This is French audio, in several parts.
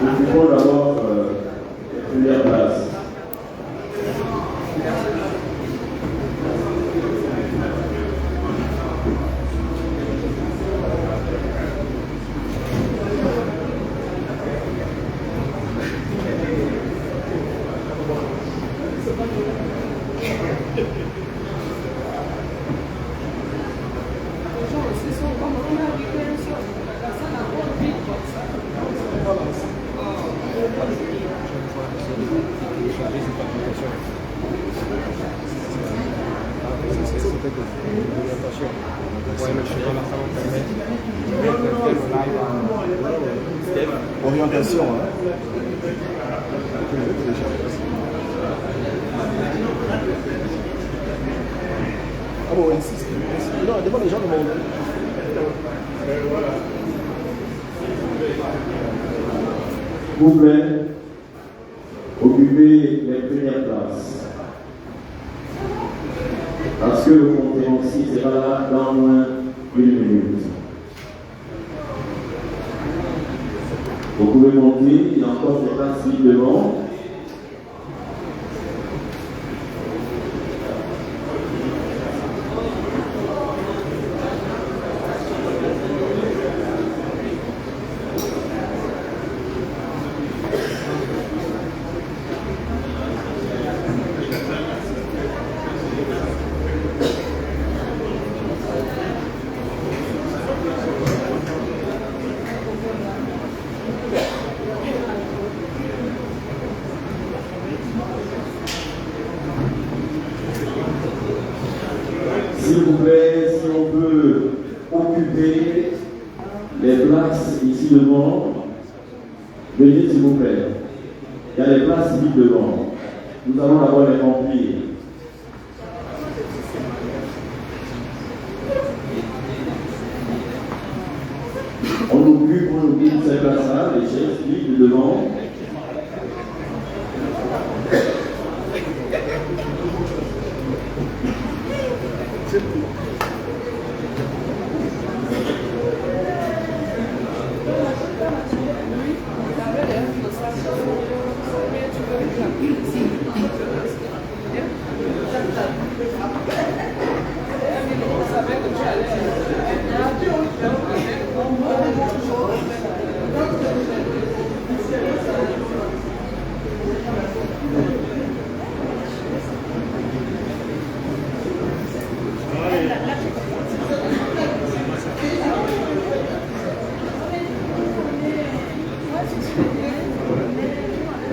Occupons d'abord première place. Orientation, hein. Ah bon, insiste. Non, demande les gens de mon. S'il vous plaît, occupez les premières places. Parce que le compte aussi sera là dans moins d'une minute. Vous pouvez monter, il y a encore des places libres devant. S'il vous plaît, si on peut occuper les places ici devant, venez s'il vous plaît. Il y a les places ici devant. Nous allons d'abord les remplir. On occupe ces places-là, les chaises libres devant.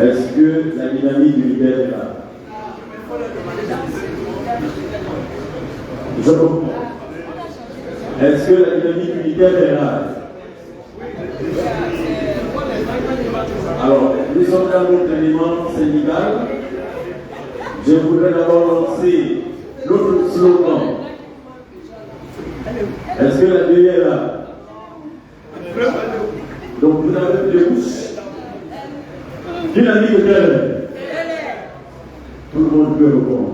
Est-ce que la dynamique unitaire est là? Je comprends. Est-ce que la dynamique unitaire est là? Alors, nous sommes dans notre élément syndical. Je voudrais d'abord lancer notre slogan. Est-ce que la DE est là? Donc, vous avez des bouches. Qui a dit que tel? Tout le monde peut répondre.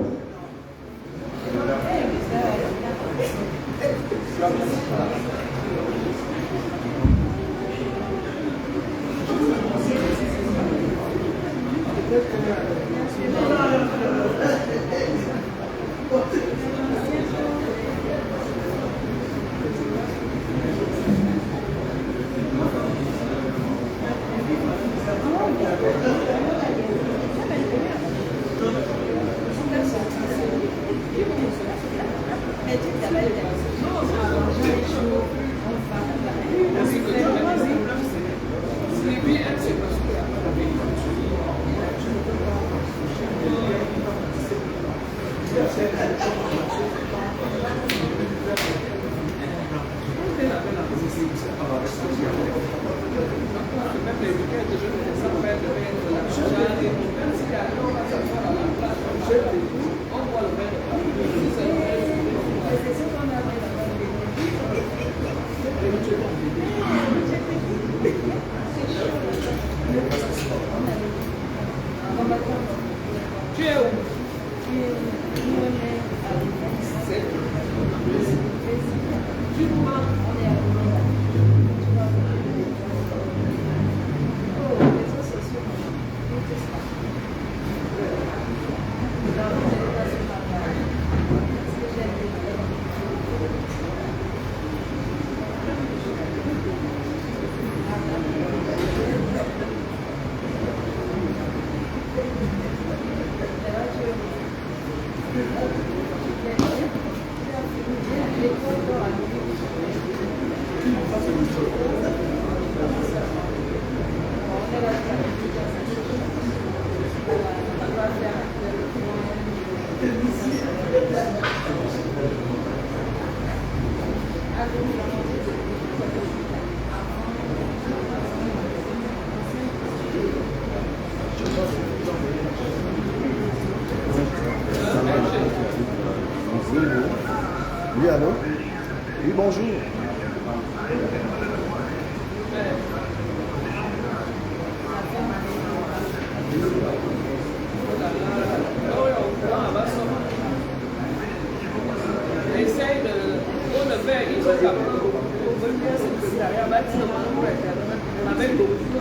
allô? Oui, bonjour. Essaye de le faire, il faut venir au secrétariat bâtiment avec beaucoup de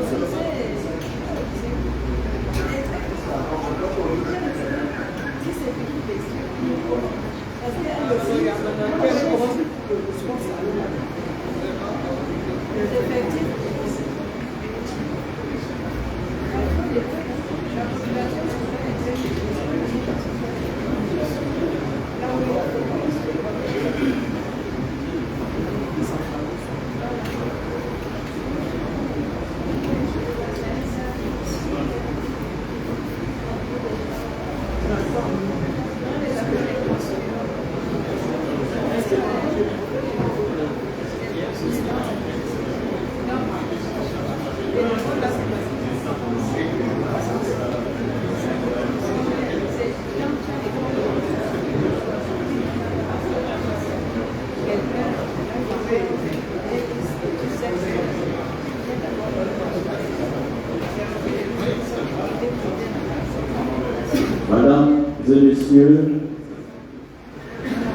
Mesdames et messieurs,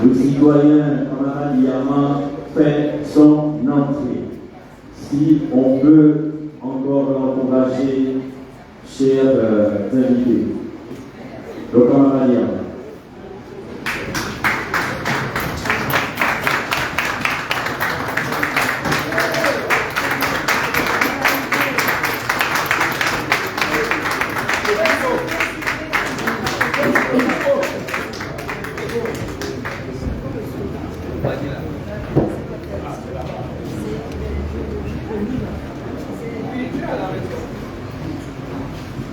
le citoyen camarade Yama fait son entrée. Si on peut encore l'encourager, chers invités, le camarade Yama.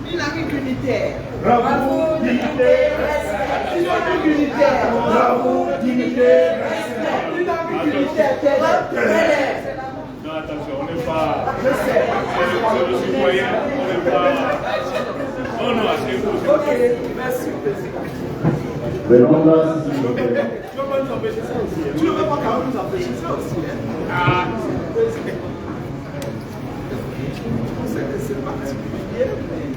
Dynamique unitaire. Bravo, dignité, respect. Dynamique unitaire. Bravo, dignité, respect. Dynamique unitaire. Non, attention, on n'est pas. Je sais. C'est le citoyen, on n'est pas. Non, non, c'est vous. Ok, merci. Prenons place, s'il vous plaît. Tu ne veux pas quand même nous empêcher ça aussi, hein? Ah, C'est particulier, mais.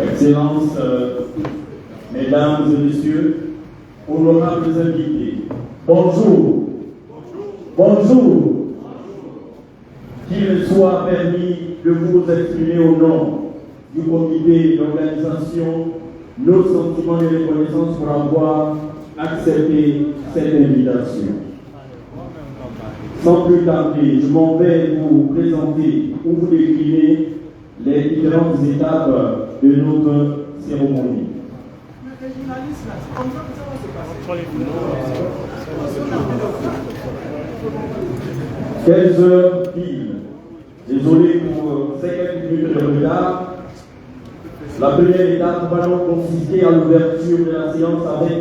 Excellences, mesdames et messieurs, honorables invités, bonjour. Bonjour. Qu'il soit permis de vous exprimer au nom du comité d'organisation nos sentiments de reconnaissance pour avoir accepté cette invitation. Sans plus tarder, je m'en vais vous présenter ou vous décliner les différentes étapes de notre cérémonie. Les journalistes, là, c'est comme ça que ça va se passer. 15 heures pile. Désolé pour ces quelques minutes de retard. La première étape va donc consister à l'ouverture de la séance avec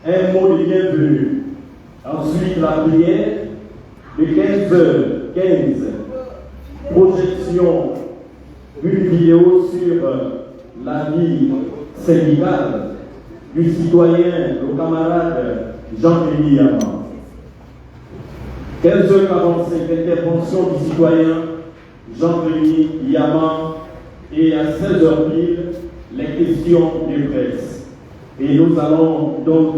un mot de bienvenue. Ensuite, la prière de 15h15. Projection d'une vidéo sur la vie syndicale du citoyen, le camarade Jean-Denis Yama. 15h45, intervention du citoyen Jean-Denis Yama, et à 16h pile, les questions de presse. Et nous allons donc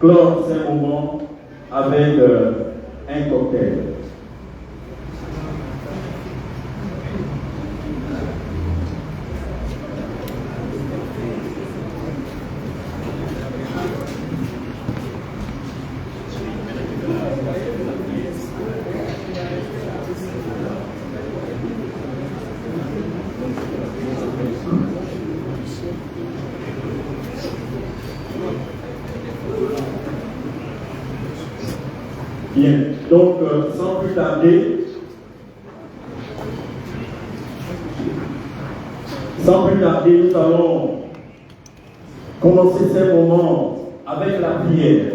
clore ces moments avec un cocktail. Bien, donc sans plus tarder, nous allons commencer ces moments avec la prière.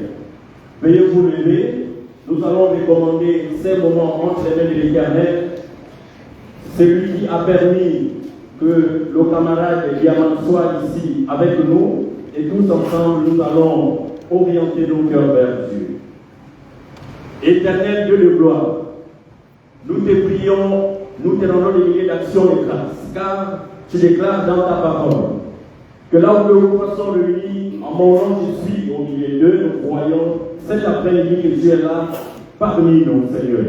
Veuillez vous lever, nous allons recommander ces moments entre les mains de l'Éternel, celui qui a permis que le camarade Diamant soit ici avec nous et tous ensemble nous allons orienter nos cœurs vers Dieu. Éternel Dieu de gloire, nous te prions, nous te rendons des milliers d'actions et grâces, car tu déclares dans ta parole que là où nous sommes réunis, en mon nom je suis au milieu d'eux, nous croyons cet après-midi que tu es là parmi nous, Seigneur.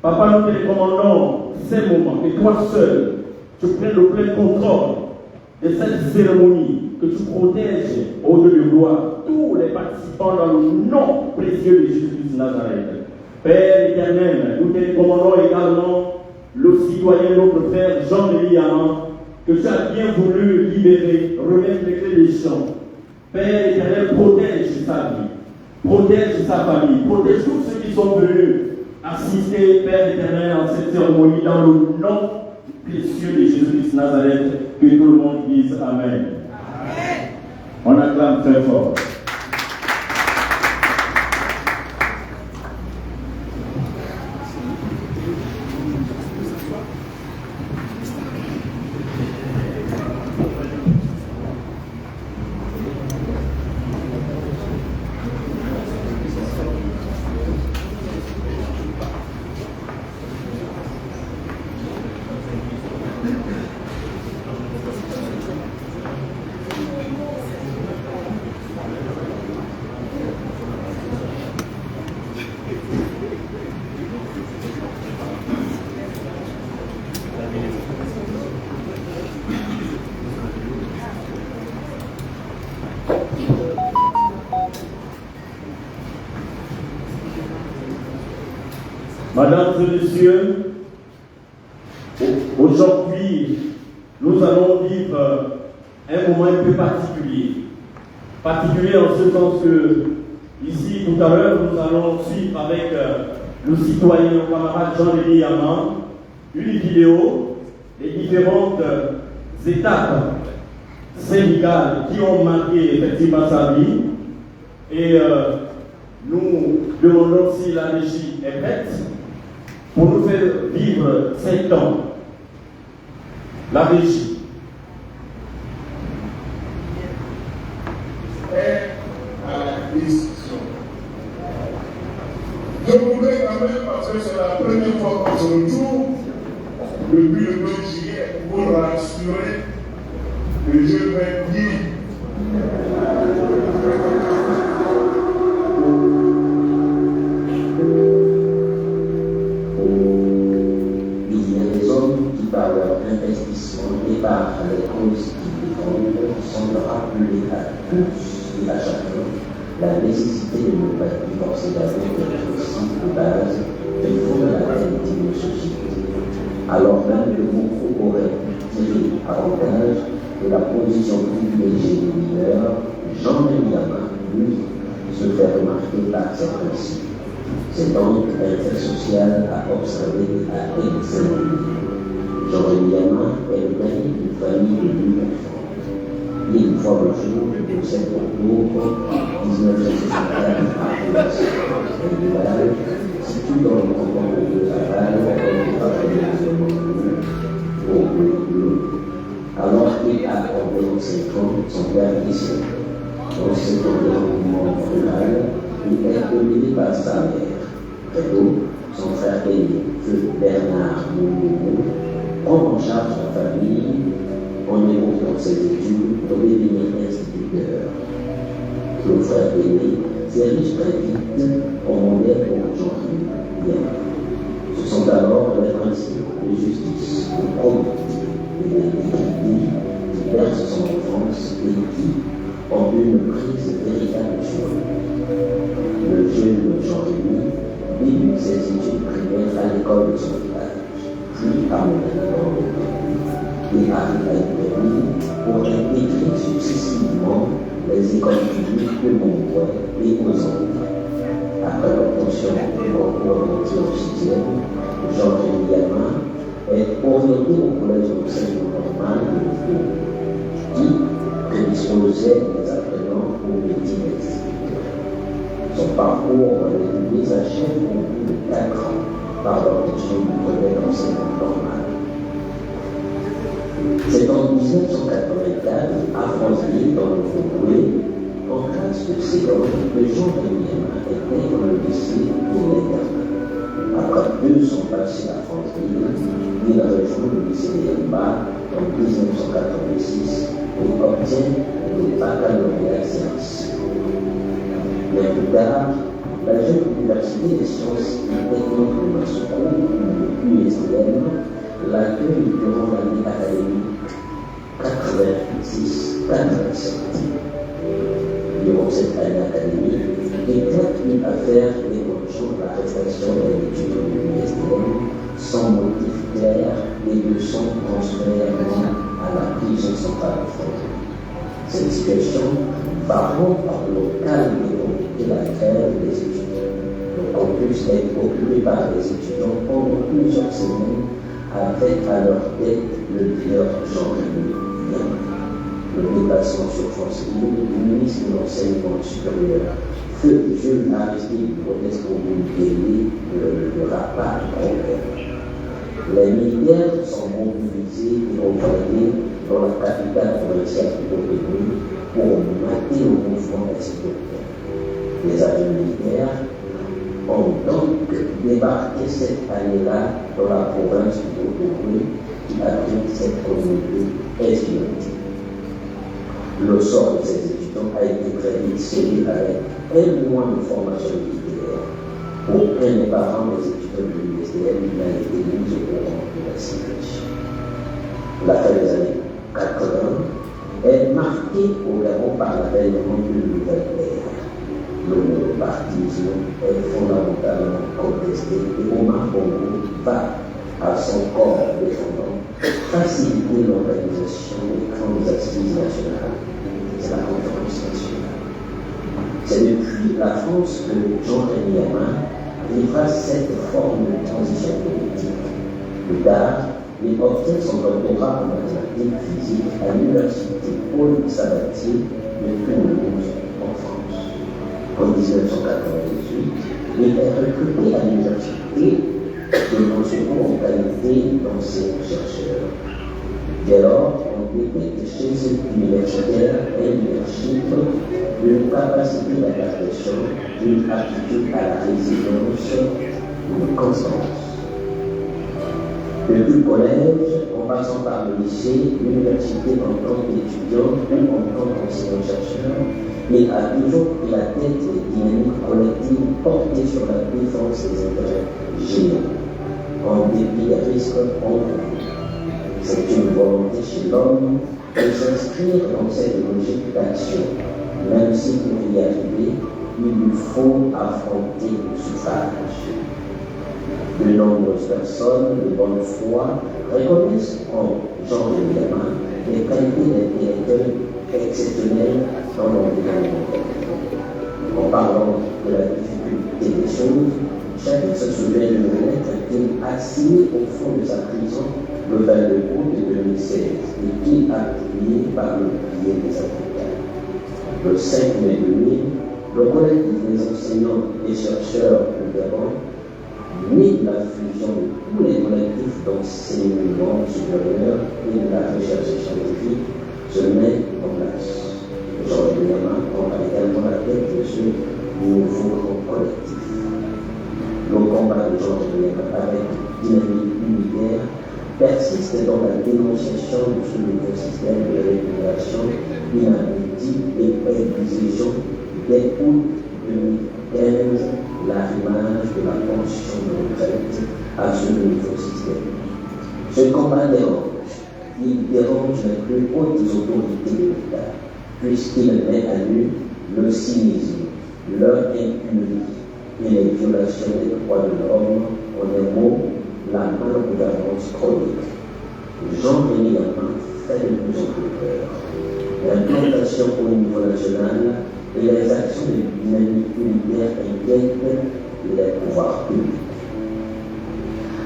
Papa, nous te recommandons ces moments, que toi seul, tu prennes le plein contrôle de cette cérémonie, que tu protèges au-delà de gloire tous les participants dans le nom précieux de Jésus de Nazareth. Père éternel, nous te recommandons également le citoyen, notre frère Jean-Denis Yaman, que tu as bien voulu libérer, remettre les clés des champs. Père éternel, protège sa vie, protège sa famille, protège tous ceux qui sont venus assister, Père éternel, en cette cérémonie dans le nom précieux de Jésus de Nazareth, que tout le monde dise Amen. Amen. On acclame très fort. Mesdames et messieurs, aujourd'hui, nous allons vivre un moment un peu particulier. Particulier en ce sens que, ici, tout à l'heure, nous allons suivre avec le citoyen, le camarade Jean-Denis Yaman, une vidéo des différentes étapes syndicales qui ont marqué effectivement sa vie. Et nous demandons si la régie est prête pour nous faire vivre 5 ans. La régie. Et à la décision. Je voudrais quand même, parce que c'est la première fois qu'on se retrouve, depuis le 2 juillet, pour rassurer que je vais dire. Par leur investissement et par les causes qu'ils défendent, semble rappeler à tous et à chacun la nécessité de ne pas divorcer d'avoir des principes de base qui font la réalité de nos sociétés. Alors même que beaucoup auraient tiré avantage de la position privilégiée des leaders, Jean-Denis Yaman, lui, se fait remarquer par ses principes. C'est donc un fait social à observer et à examiner. Jean-Denis Yaman est le père d'une famille de 8 enfants. Et une fois le jour, le 7 octobre 1964, à Saint-Denis, situé dans le canton de Laval, au bleu. Alors qu'il a environ 5 ans, son père décède. Dans cet environnement rural, il est dominé par sa mère. Très tôt, son frère aîné, feu Bernard Moumou, prend en charge la famille en évoquant ses études pour devenir instituteur. Le frère aîné s'érige très vite en modèle pour Jean-Denis Yaman. Ce sont alors les principes de justice, de probité et d'intégrité qui bercent son enfance et qui ont une prise véritable sur lui. Le jeune Jean-Denis débute ses études primaires à l'école de son village, puis à Montréal, et arrive à Épernay pour intégrer successivement les écoles publiques de Montréal et aux Antilles. Après l'obtention du concours d'entrée en 6e, Jean-Denis Yaman est orienté au collège d'enseignement normal de Lyon, qui prédisposait les apprenants au métier d'instituteur. Son parcours est mis à chef au bout de 4 ans par l'obtention du brevet d'enseignement normal. C'est en 1984, à Franceville, dans le Congo, en classe de seconde, que Jean Rémy était dans le lycée de l'internat. Après 2 ans passés à Franceville, il rejoint le lycée de Yamba en 1986 et obtient le baccalauréat sciences. Mais plus tard, la jeune université des sciences et techniques de Moscou, l'USTM, l'accueille durant l'année académique 86-87. Durant cette année académique, éclate une affaire déclenchant l'arrestation d'un étudiant de l'USTM sans motif clair et de son transfert à la prison centrale de France. Cette situation va rendre local et la grève des étudiants. Le campus est occupé par les étudiants pendant plusieurs semaines avec à leur tête le leader Jean-Rémy. Le déplacement sur Franceville du ministre de l'Enseignement supérieur, feu Jules Aristide Modeste-Délé ne l'aura pas de problème. Les militaires sont mobilisés et envoyés dans la capitale provinciale du Congo pour mater le mouvement estudiantin. Les avions militaires ont donc débarqué cette année-là dans la province du Congo qui abrite cette communauté estudiantine. Le sort de ces étudiants a été très vite scellé avec 1 mois de formation militaire. Aucun des parents des étudiants de l'USTM n'a été mis au courant de la situation. La fin des années 80 est marquée également par l'avènement d'une nouvelle ère. Le monopartisme est fondamentalement contesté et Omar Bongo va, à son corps défendant, faciliter l'organisation des grandes assises nationales. C'est la conférence nationale. C'est depuis la France que Jean-Rémy vivra cette forme de transition politique. Plus tard, il obtient son doctorat en mathématiques physiques à l'université Paul Sabatier de Toulouse, en France. En 1998, il est recruté à l'université de Moscou en qualité d'enseignant-chercheur. Dès lors, on détecte chez cet universitaire et leadership une capacité d'adaptation, une aptitude à la résilience, une constance. Depuis le collège, en passant par le lycée, l'université en tant qu'étudiant ou en tant qu'enseignant-chercheur, il a toujours pris la tête des dynamiques collectives portées sur la défense des intérêts généraux, en dépit des risques encourus. C'est une volonté chez l'homme de s'inscrire dans cette logique d'action, même si pour y arriver, il lui faut affronter le suffrage. De nombreuses personnes de bonne foi reconnaissent en Jean-Rémy les qualités d'intellectuel exceptionnelles dans l'environnement. En parlant de la difficulté des choses, chacun se souvient d'une lettre qu'il a signée au fond de sa prison le 22 août 2016 et qui a publié par le biais des Africains. Le 5 mai 2000, le collectif des enseignants et chercheurs du Gabon, né de la fusion de tous les collectifs d'enseignement supérieur et de la recherche scientifique, se met en place. Jean-Rémy prendra également la tête de ce nouveau collectif. Le combat de Jean-Rémy avec dynamique unitaire persiste dans la dénonciation de ce nouveau système de régulation inabouti et exigeant dès août 2015 l'arrimage de la pension de retraite à ce nouveau système. Ce combat dérange. Il dérange les plus hautes autorités de l'État, puisqu'il met à nu le cynisme, leur impunité et les violations des droits de l'homme, en un mot, la malgouvernance chronique. Jean-Rémy fait de plus en plus peur. L'implantation au niveau national et les actions de dynamique unitaire inquiètent les pouvoirs publics.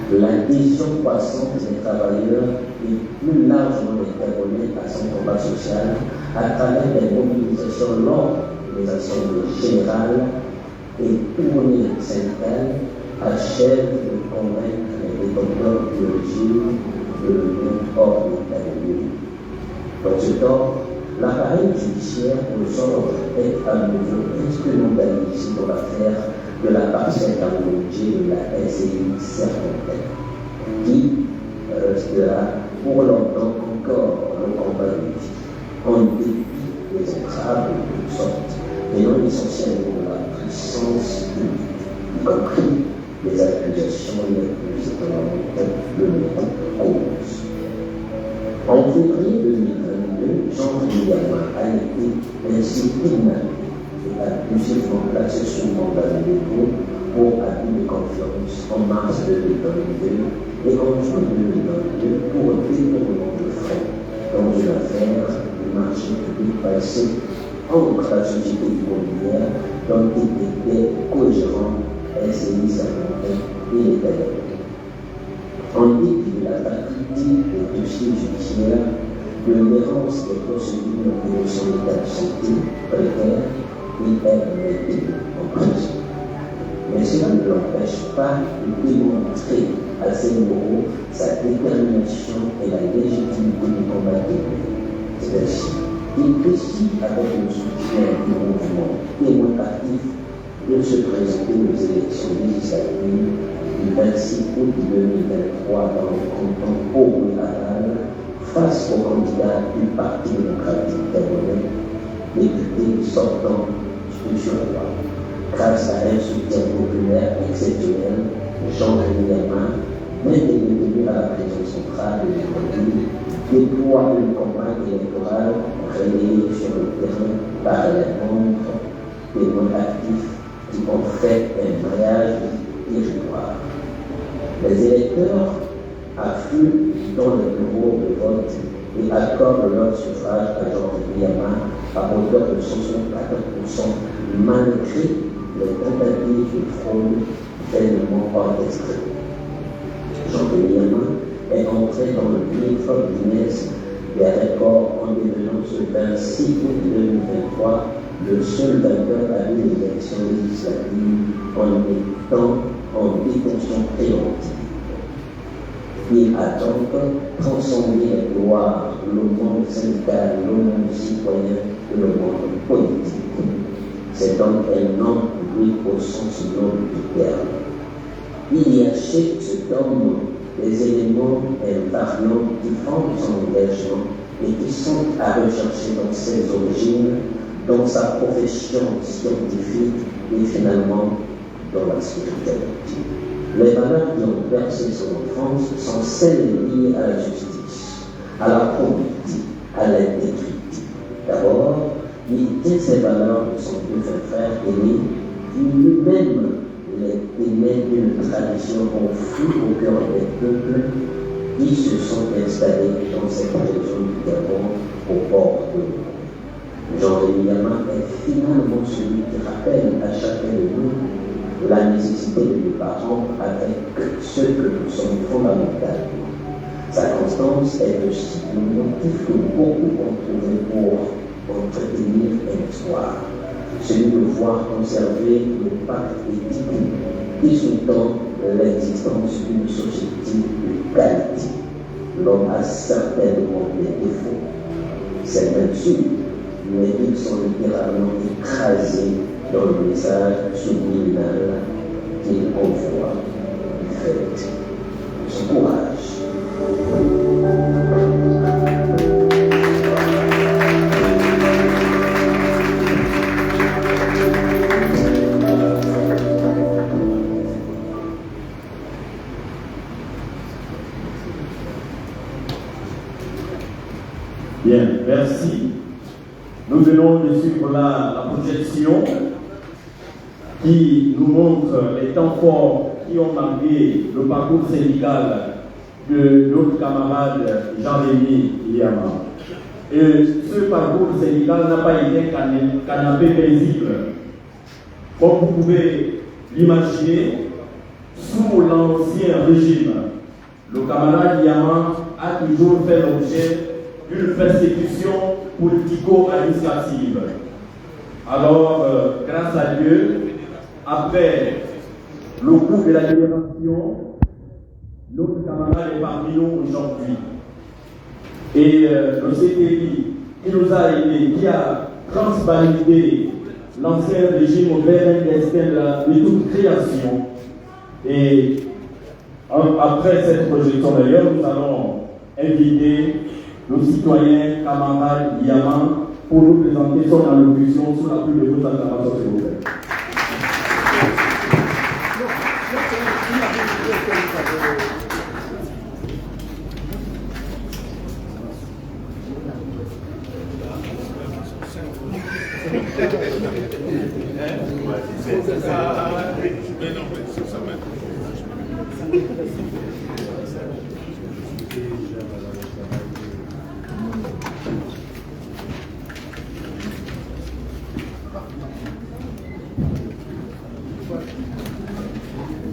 L'adhésion croissante des travailleurs et plus largement des Gabonais à son combat social à travers les mobilisations lors des assemblées générales et tournées syndicales achève de convaincre les détenteurs du régime de l'Union hors l'état de lieu. Dans ce temps, l'appareil judiciaire aux ordres est à nouveau instrumentalisé dans l'affaire de la partielle aménagée de la SCI Serpentaire, qui restera pour longtemps encore le combat de vie, en dépit des entraves de toutes sortes, venant essentiellement de la puissance publique, y compris les accusations les plus étonnantes de notre cause. En février 2022, Jean-Louis Yama a été ainsi inhumé et a plusieurs fois placé sous mandat de dépôt pour abus de confiance en mars 2022 et en juin 2022 pour détournement de fonds dans une affaire du marché public passé entre la société immobilière dont il était co-gérant SCI Serpentaire et l'État. En dépit de la critique des dossiers judiciaires, de l'errance des procédures de son état de santé précaire, il est mis en prison. Mais cela ne l'empêche pas de démontrer à ses moraux sa détermination et la légitimité du combat technique. C'est ainsi qu'il décide avec le soutien du mouvement témoin actif de se présenter aux élections législatives du 26 août 2023 dans le canton Pau-Rural face au candidat du Parti démocratique gabonais, député sortant du Surroi. Grâce à un soutien populaire exceptionnel, Jean-Louis Yama, même détenu à la prison centrale de l'Économie, déploie une campagne électorale relayée sur le terrain par les membres témoins actifs qui ont fait un mariage territoire. Les électeurs affluent dans le bureau de vote et accordent leur suffrage à Jean-Louis Yama à hauteur de 64%, malgré les tentatives de fraude pleinement orchestrées. Jean-Louis Yama est entré dans le livre Guinness des records en devenant ce 26 août 2023 le seul vainqueur à une élection législative en étant en détention préventive. Il a donc transcendé la gloire, le monde syndical, le monde citoyen et le monde politique. C'est donc un homme public au sens noble du terme. Il y a chez cet homme des éléments invariants qui fondent son engagement et qui sont à rechercher dans ses origines, dans sa profession scientifique et finalement dans la spiritualité. Les valeurs qui ont bercé son enfance sont celles liées à la justice, à la probité, à l'intégrité. D'abord, il tient ces valeurs de son défunt frère aîné, qui lui-même les témoins d'une tradition enfouie au cœur des peuples qui se sont installés dans cette région du Gabon au bord de l'eau. Jean-Louis Yama est finalement celui qui rappelle à chacun de nous la nécessité de nous parents avec ce que nous sommes fondamentalement. Sa constance est aussi le motif que beaucoup ont trouvé pour entretenir un espoir, celui de voir conserver le pacte éthique qui sous-tend l'existence d'une société de qualité. L'homme a certainement des défauts, c'est même sûr, mais ils sont littéralement écrasés dans le message subliminal qu'il envoie du fait. Son courage. Bien, merci. Nous venons de suivre la projection qui nous montre les temps forts qui ont marqué le parcours syndical de notre camarade Jean-Louis Yama. Et ce parcours syndical n'a pas été canapé paisible. Comme vous pouvez l'imaginer, sous l'ancien régime, le camarade Yama a toujours fait l'objet d'une persécution politico-administrative. Alors, grâce à Dieu, après le coup de la libération, Notre camarade est parmi nous aujourd'hui. Et le CTI qui nous a aidés, qui a transvalidé l'ancien régime au de toute création. Et après cette projection d'ailleurs, nous allons inviter nos citoyens, camarades Yaman pour nous présenter son allocution sous la pluie de votre acclamation, s'il vous plaît.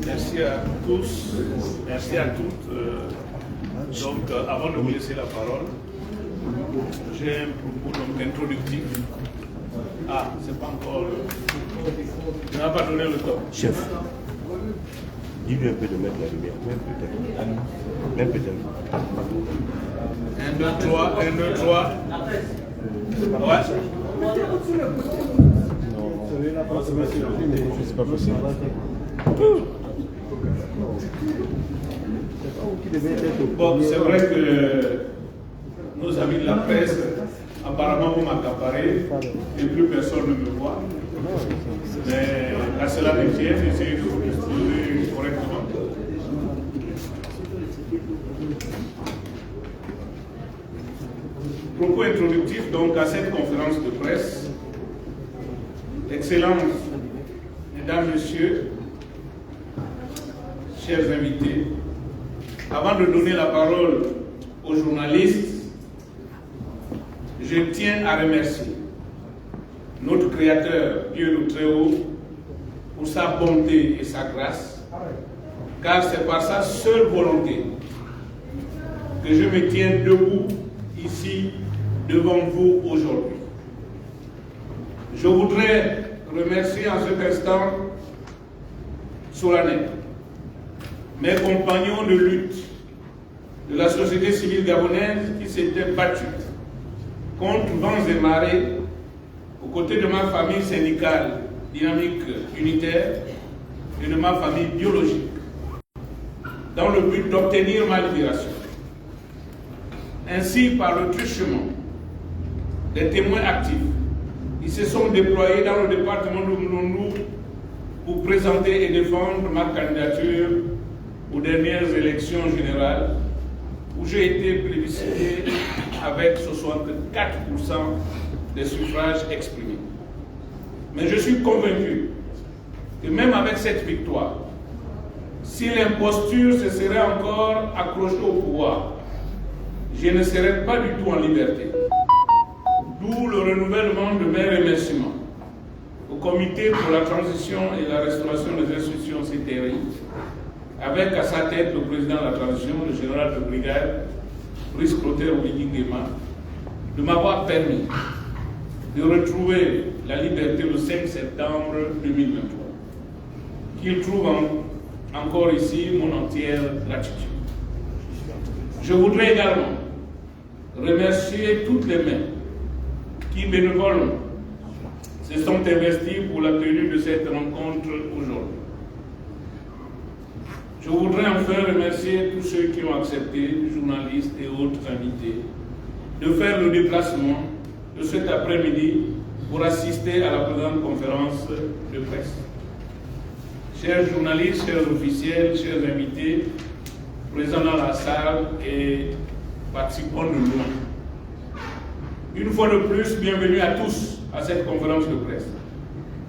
Merci à tous, merci à toutes. Donc, avant de vous laisser la parole, j'ai un propos introductif. Ah, c'est pas encore. Je n'ai pas donné le temps. Chef, dis-lui un peu de mettre la lumière, même peut-être. 1, 2, 3, 1, 2, 3. Ouais. C'est pas possible. Bon, c'est vrai que nos amis de la presse, apparemment, vont m'accaparer et plus personne ne me voit. Mais à cela ne tient, j'essaie de vous exposer correctement. Propos introductif donc à cette conférence de presse. Excellences, Mesdames, Messieurs, chers invités, avant de donner la parole aux journalistes, je tiens à remercier notre Créateur, Dieu le Très-Haut, pour sa bonté et sa grâce, car c'est par sa seule volonté que je me tiens debout ici devant vous aujourd'hui. Je voudrais remercier en cet instant solennel mes compagnons de lutte de la société civile gabonaise qui s'étaient battus contre vents et marées aux côtés de ma famille syndicale dynamique unitaire et de ma famille biologique dans le but d'obtenir ma libération. Ainsi, par le truchement des témoins actifs qui se sont déployés dans le département de Mouloundou pour présenter et défendre ma candidature aux dernières élections générales où j'ai été plébiscité avec 64% des suffrages exprimés. Mais je suis convaincu que même avec cette victoire, si l'imposture se serait encore accrochée au pouvoir, je ne serais pas du tout en liberté. D'où le renouvellement de mes remerciements au Comité pour la transition et la restauration des institutions CTRI, avec à sa tête le président de la transition, le général de brigade, Brice Clotaire Oligui-Nguema, de m'avoir permis de retrouver la liberté le 5 septembre 2023. Qu'il trouve encore ici mon entière gratitude. Je voudrais également remercier toutes les mains qui bénévolement se sont investis pour la tenue de cette rencontre aujourd'hui. Je voudrais enfin remercier tous ceux qui ont accepté, journalistes et autres invités, de faire le déplacement de cet après-midi pour assister à la présente conférence de presse. Chers journalistes, chers officiels, chers invités, présents dans la salle et participants de loin. Une fois de plus, bienvenue à tous à cette conférence de presse,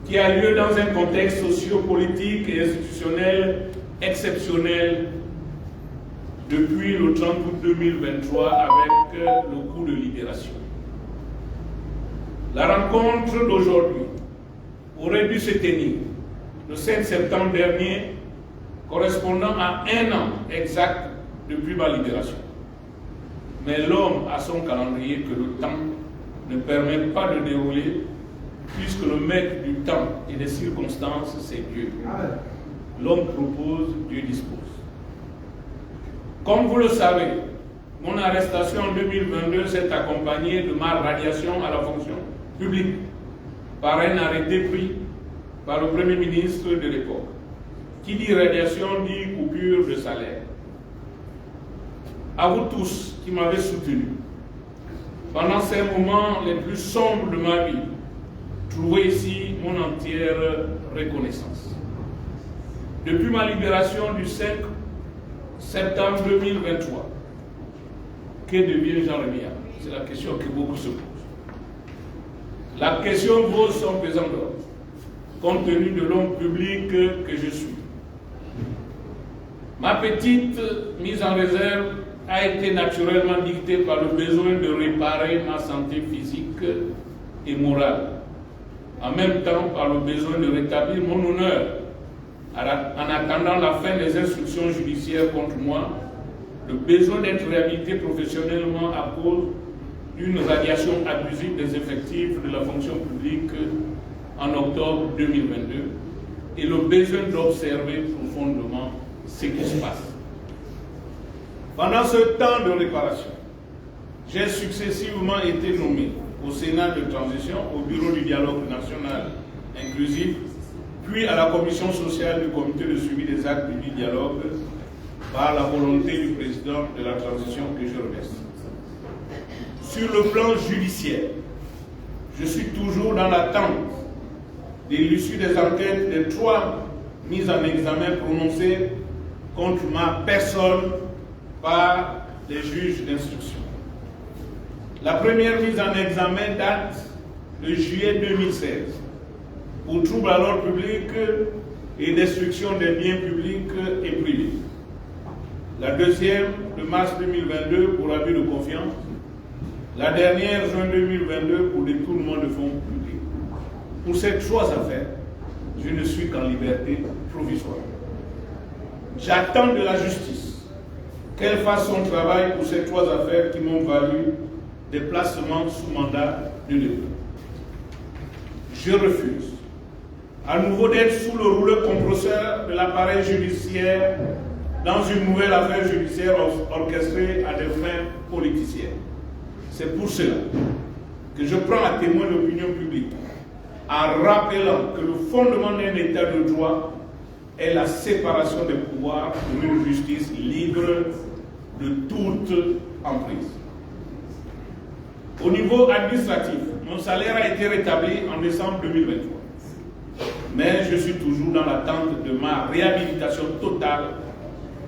qui a lieu dans un contexte socio-politique et institutionnel exceptionnel depuis le 30 août 2023 avec le coup de libération. La rencontre d'aujourd'hui aurait dû se tenir le 5 septembre dernier, correspondant à 1 an exact depuis ma libération. Mais l'homme a son calendrier que le temps ne permet pas de dérouler, puisque le maître du temps et des circonstances, c'est Dieu. L'homme propose, Dieu dispose. Comme vous le savez, mon arrestation en 2022 s'est accompagnée de ma radiation à la fonction publique par un arrêté pris par le Premier ministre de l'époque. Qui dit radiation dit coupure de salaire. À vous tous qui m'avez soutenu, pendant ces moments les plus sombres de ma vie, trouvez ici mon entière reconnaissance. Depuis ma libération du 5 septembre 2023, que devient Jean Rémy Yama? C'est la question que beaucoup se posent. La question vaut son pesant d'or, compte tenu de l'homme public que je suis. Ma petite mise en réserve a été naturellement dictée par le besoin de réparer ma santé physique et morale, en même temps par le besoin de rétablir mon honneur en attendant la fin des instructions judiciaires contre moi, le besoin d'être réhabilité professionnellement à cause d'une radiation abusive des effectifs de la fonction publique en octobre 2022 et le besoin d'observer profondément ce qui se passe. Pendant ce temps de réparation, j'ai successivement été nommé au Sénat de transition, au Bureau du dialogue national inclusif, puis à la commission sociale du comité de suivi des actes du dialogue par la volonté du président de la transition que je remercie. Sur le plan judiciaire, je suis toujours dans l'attente de l'issue des enquêtes des 3 mises en examen prononcées contre ma personne par les juges d'instruction. La première mise en examen date de juillet 2016 pour trouble à l'ordre public et destruction des biens publics et privés. La deuxième de mars 2022 pour abus de confiance. La dernière, juin 2022, pour détournement de fonds publics. Pour ces 3 affaires, je ne suis qu'en liberté provisoire. J'attends de la justice qu'elle fasse son travail pour ces 3 affaires qui m'ont valu des placements sous mandat de dépôt. Je refuse à nouveau d'être sous le rouleau compresseur de l'appareil judiciaire dans une nouvelle affaire judiciaire orchestrée à des fins politiciennes. C'est pour cela que je prends à témoin l'opinion publique en rappelant que le fondement d'un État de droit est la séparation des pouvoirs pour une justice libre de toute emprise. Au niveau administratif, mon salaire a été rétabli en décembre 2023. Mais je suis toujours dans l'attente de ma réhabilitation totale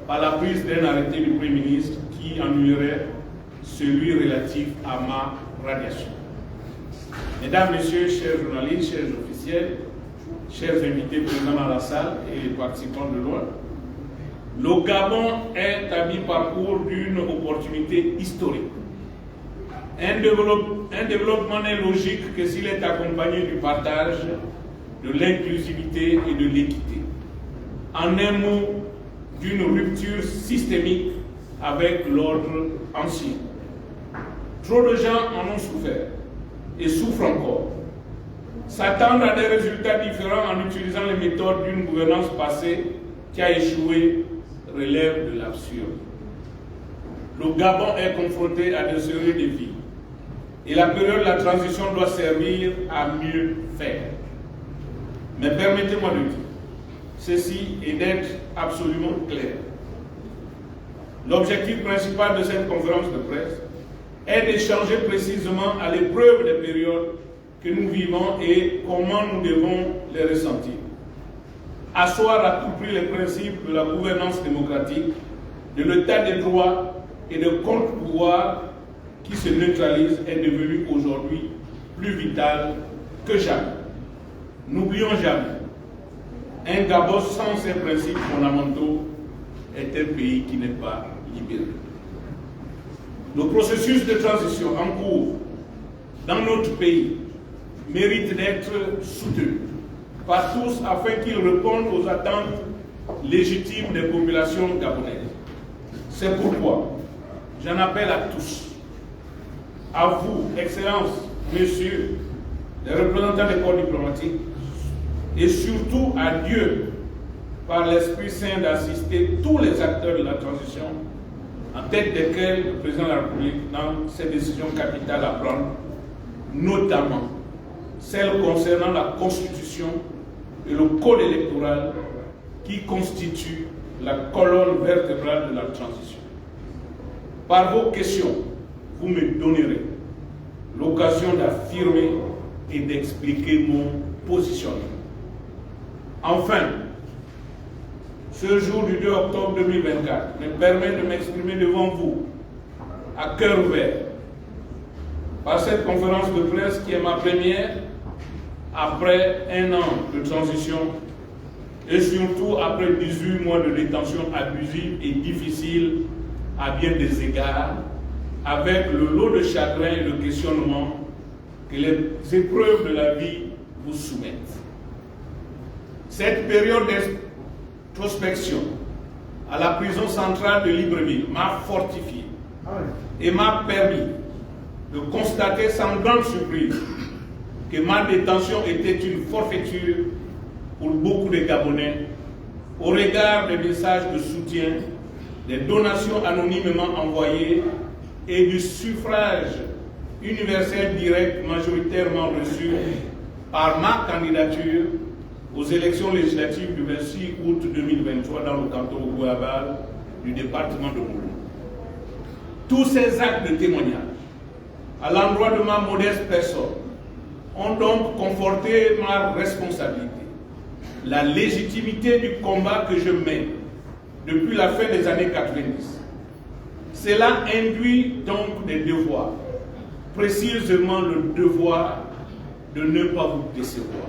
par la prise d'un arrêté du Premier ministre qui annulerait celui relatif à ma radiation. Mesdames, Messieurs, chers journalistes, chers officiels, chers invités présents dans la salle et participants de loin, le Gabon est à mi-parcours d'une opportunité historique. Un développement n'est logique que s'il est accompagné du partage, de l'inclusivité et de l'équité. En un mot, d'une rupture systémique avec l'ordre ancien. Trop de gens en ont souffert et souffrent encore. S'attendre à des résultats différents en utilisant les méthodes d'une gouvernance passée qui a échoué relève de l'absurde. Le Gabon est confronté à de sérieux défis et la période de la transition doit servir à mieux faire. Mais permettez-moi de dire ceci et d'être absolument clair. L'objectif principal de cette conférence de presse est d'échanger précisément à l'épreuve des périodes que nous vivons et comment nous devons les ressentir. Asseoir à tout prix les principes de la gouvernance démocratique, de l'état des droits et de contre-pouvoir qui se neutralisent est devenu aujourd'hui plus vital que jamais. N'oublions jamais, un Gabon sans ses principes fondamentaux est un pays qui n'est pas libéré. Le processus de transition en cours dans notre pays mérite d'être soutenu par tous afin qu'il réponde aux attentes légitimes des populations gabonaises. C'est pourquoi j'en appelle à tous, à vous, Excellences, Messieurs, les représentants des corps diplomatiques, et surtout à Dieu, par l'Esprit Saint, d'assister tous les acteurs de la transition en tête desquels le président de la République dans ses décisions capitales à prendre, notamment celles concernant la Constitution et le code électoral qui constituent la colonne vertébrale de la transition. Par vos questions, vous me donnerez l'occasion d'affirmer et d'expliquer mon positionnement. Enfin, ce jour du 2 octobre 2024 me permet de m'exprimer devant vous, à cœur ouvert, par cette conférence de presse qui est ma première après un an de transition et surtout après 18 mois de détention abusive et difficile à bien des égards, avec le lot de chagrin et de questionnement que les épreuves de la vie vous soumettent. Cette période d'introspection à la prison centrale de Libreville m'a fortifié et m'a permis de constater sans grande surprise que ma détention était une forfaiture pour beaucoup de Gabonais au regard des messages de soutien, des donations anonymement envoyées et du suffrage universel direct majoritairement reçu par ma candidature aux élections législatives du 26 août 2023 dans le canton de Gouabal du département de Moulou. Tous ces actes de témoignage à l'endroit de ma modeste personne ont donc conforté ma responsabilité, la légitimité du combat que je mène depuis la fin des années 90. Cela induit donc des devoirs, précisément le devoir de ne pas vous décevoir,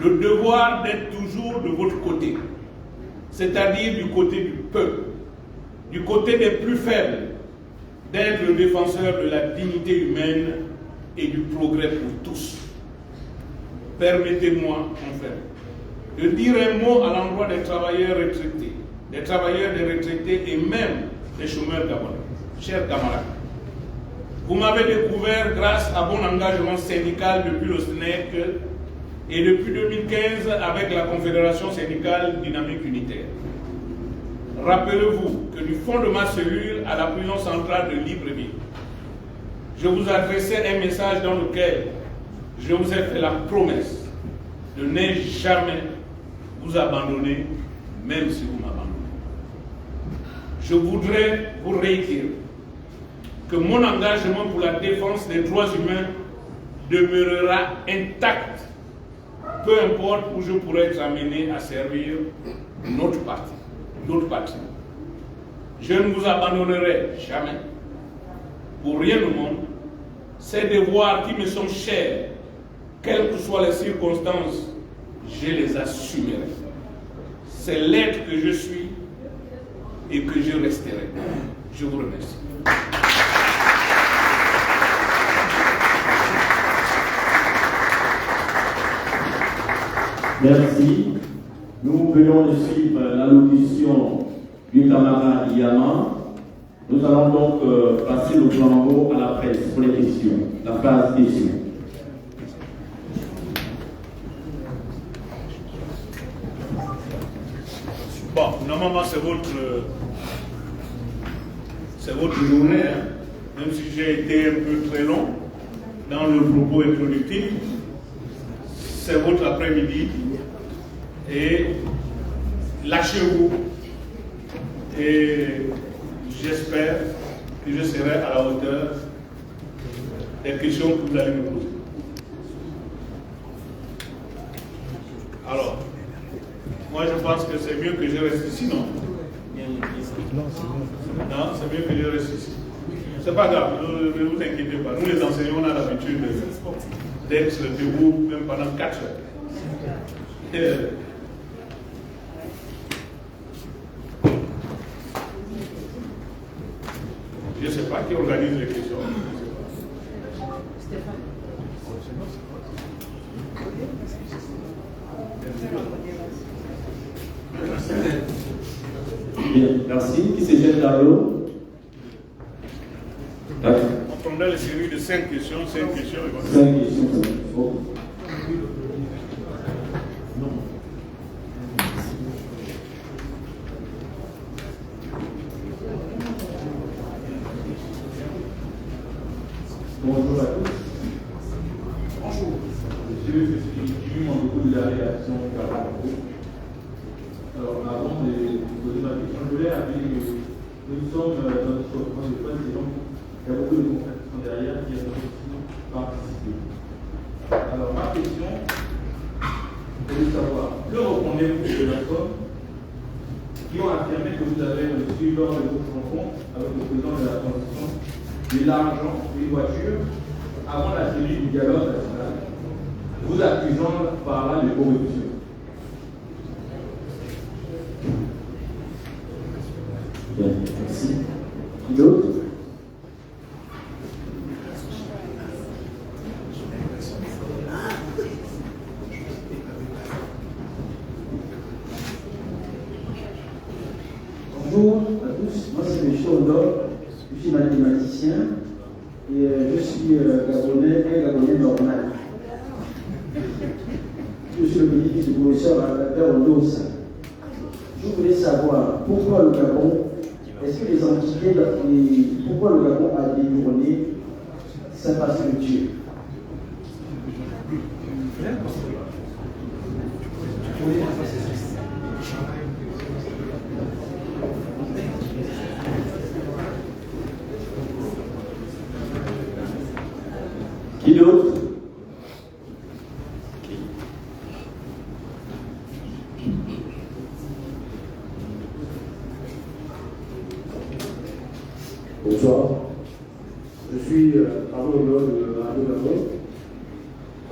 le devoir d'être toujours de votre côté, c'est-à-dire du côté du peuple, du côté des plus faibles, d'être le défenseur de la dignité humaine et du progrès pour tous. Permettez-moi, enfin, de dire un mot à l'endroit des travailleurs retraités, des travailleurs des retraités et même des chômeurs gabonais. Chers camarades, vous m'avez découvert grâce à mon engagement syndical depuis le SNEC et depuis 2015 avec la Confédération syndicale dynamique unitaire. Rappelez-vous que du fond de ma cellule à la prison centrale de Libreville, je vous adressais un message dans lequel je vous ai fait la promesse de ne jamais vous abandonner, même si vous m'abandonnez. Je voudrais vous réitérer que mon engagement pour la défense des droits humains demeurera intact, peu importe où je pourrais être amené à servir notre parti, notre patrie. Je ne vous abandonnerai jamais, pour rien au monde. Ces devoirs qui me sont chers, quelles que soient les circonstances, je les assumerai. C'est l'être que je suis et que je resterai. Je vous remercie. Merci. Nous venons de suivre l'allocution du camarade Yama. Nous allons donc passer le flambeau à la presse pour les questions. La phase questions. Bon, normalement c'est votre journée, hein? Même si j'ai été un peu très long dans le propos introductif, c'est votre après-midi et lâchez-vous et j'espère que je serai à la hauteur des questions que vous allez me poser. Alors, moi je pense que c'est mieux que je reste ici, non? Non, c'est mieux que je reste ici. C'est pas grave, ne vous inquiétez pas. Nous les enseignants, on a l'habitude d'être debout même pendant 4 heures. Je ne sais pas qui organise les questions. Bien, merci. Qui se jette dans l'eau? On prendra les séries de 5 questions, 5 questions. 5 questions. Oh. Fondation Gabon. Alors, avant de poser ma question, je voulais rappeler que nous sommes dans notre point de presse, et donc il y a beaucoup de confrères qui sont derrière qui ont aussi participé. Alors, ma question est de savoir, que reconnaît-vous de la com qui ont affirmé que vous avez reçu lors de votre rencontre avec le président de la transition de l'argent, des voitures, avant la tenue du dialogue national, vous accusant par là de corruption? Bien, merci. Qui d'autre? Bonjour à tous, moi c'est M. Odor, je suis mathématicien et je suis Gabonais normal. Je suis le bénéfice du professeur Albert Ondos. Je voulais savoir pourquoi le Gabon, est-ce que les entités, pourquoi le Gabon a détourné sa infrastructure? Qui d'autre? Bonsoir, je suis Arnaud Hollande de Radio Gabon.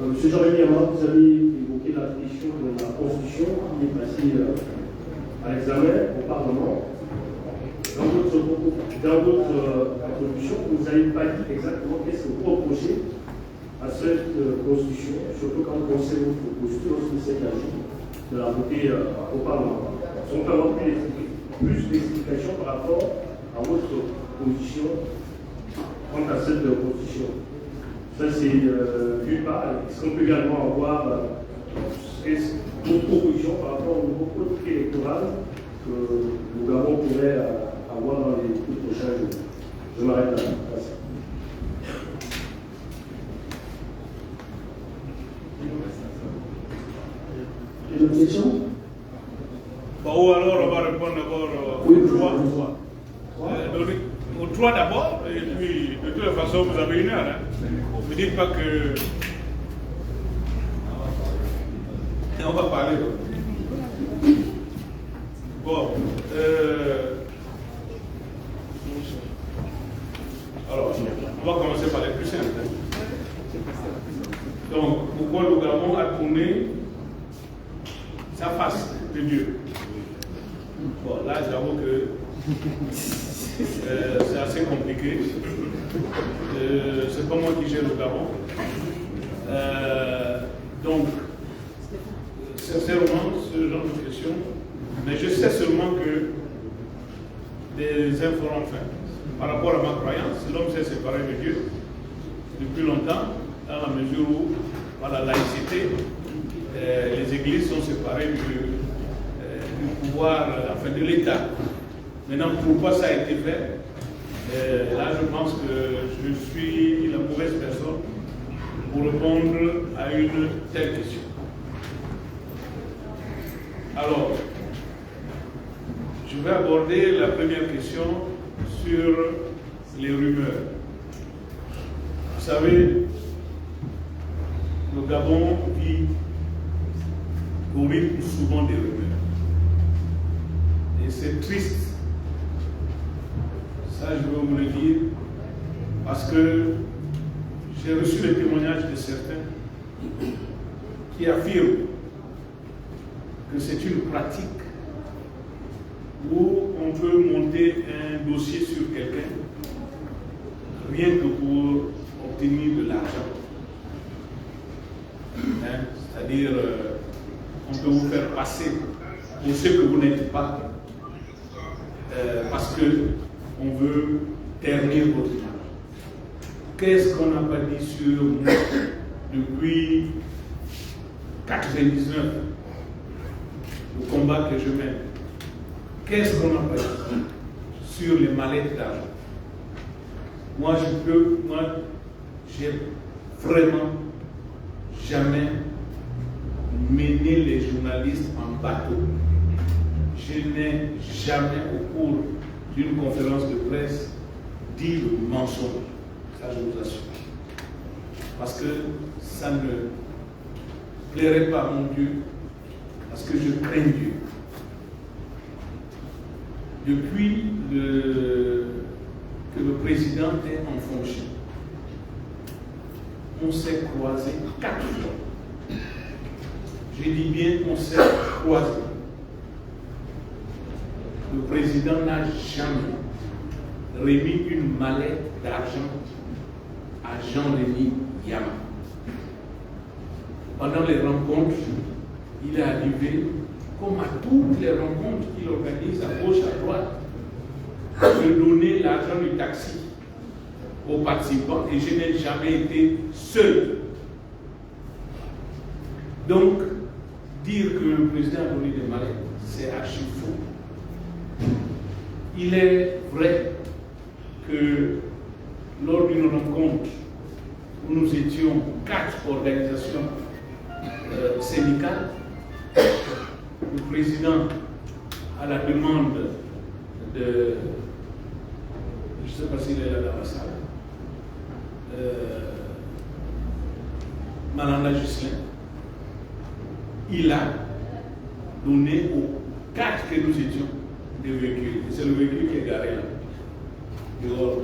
Monsieur Jean-Rémy Amand, vous avez évoqué la question de la Constitution qui est passée à l'examen au Parlement. Dans votre introduction, vous n'avez pas dit exactement qu'est-ce que vous reprochez à cette Constitution, surtout quand on sait votre posture lorsqu'il s'est agi de la voter au Parlement. On peut avoir plus d'explications par rapport à votre position quant à cette Constitution. Ça, c'est d'une part. Est-ce qu'on peut également avoir vos propositions par rapport au nouveau code électoral que le Gabon pourrait avoir dans les tout prochains jours? Je m'arrête là. Merci. Une autre question? Bon, alors on va répondre d'abord aux trois. Aux trois d'abord, et puis de toute façon vous avez une heure. Hein. Ne me dites pas que. On va parler. Bon. Alors, on va commencer par les plus simples. Donc, pourquoi le Gabon a tourné sa face de Dieu? Bon, là, j'avoue que c'est assez compliqué. C'est pas moi qui gère le Gabon. Donc, sincèrement, ce genre de questions, mais je sais seulement que des informations, par rapport à ma croyance, l'homme s'est séparé de Dieu depuis longtemps, dans la mesure où, par la laïcité, les églises sont séparées du pouvoir, enfin de l'État. Maintenant, pourquoi ça a été fait? Là, je pense que je suis la mauvaise personne pour répondre à une telle question. Alors, je vais aborder la première question sur les rumeurs. Vous savez, le Gabon vit au rythme souvent des rumeurs. Et c'est triste. Ça, je veux vous le dire, parce que j'ai reçu le témoignage de certains qui affirment que c'est une pratique où on peut monter un dossier sur quelqu'un rien que pour obtenir de l'argent. Hein? C'est-à-dire, on peut vous faire passer pour ce que vous n'êtes pas, parce qu'on veut ternir votre image. Qu'est-ce qu'on n'a pas dit sur moi depuis 1999, le combat que je mène? Qu'est-ce qu'on n'a pas dit sur les mallettes d'argent? Moi, j'ai vraiment jamais mener les journalistes en bateau. Je n'ai jamais, au cours d'une conférence de presse, dit le mensonge. Ça, je vous assure. Parce que ça ne plairait pas à mon Dieu, parce que je crains Dieu. Depuis que le président est en fonction, on s'est croisé 4 fois. Je dis bien qu'on s'est croisé. Le président n'a jamais remis une mallette d'argent à Jean-Denis Yama. Pendant les rencontres, il est arrivé, comme à toutes les rencontres qu'il organise à gauche, à droite, de donner l'argent du taxi aux participants, et je n'ai jamais été seul. Donc, dire que le président a donné des mallettes, c'est archi faux. Il est vrai que lors d'une rencontre où nous étions 4 organisations syndicales, le président, à la demande de, je ne sais pas s'il est là dans la salle, Malanda Ghislain, il a donné aux 4 que nous étions des véhicules. C'est le véhicule qui est garé là, dehors.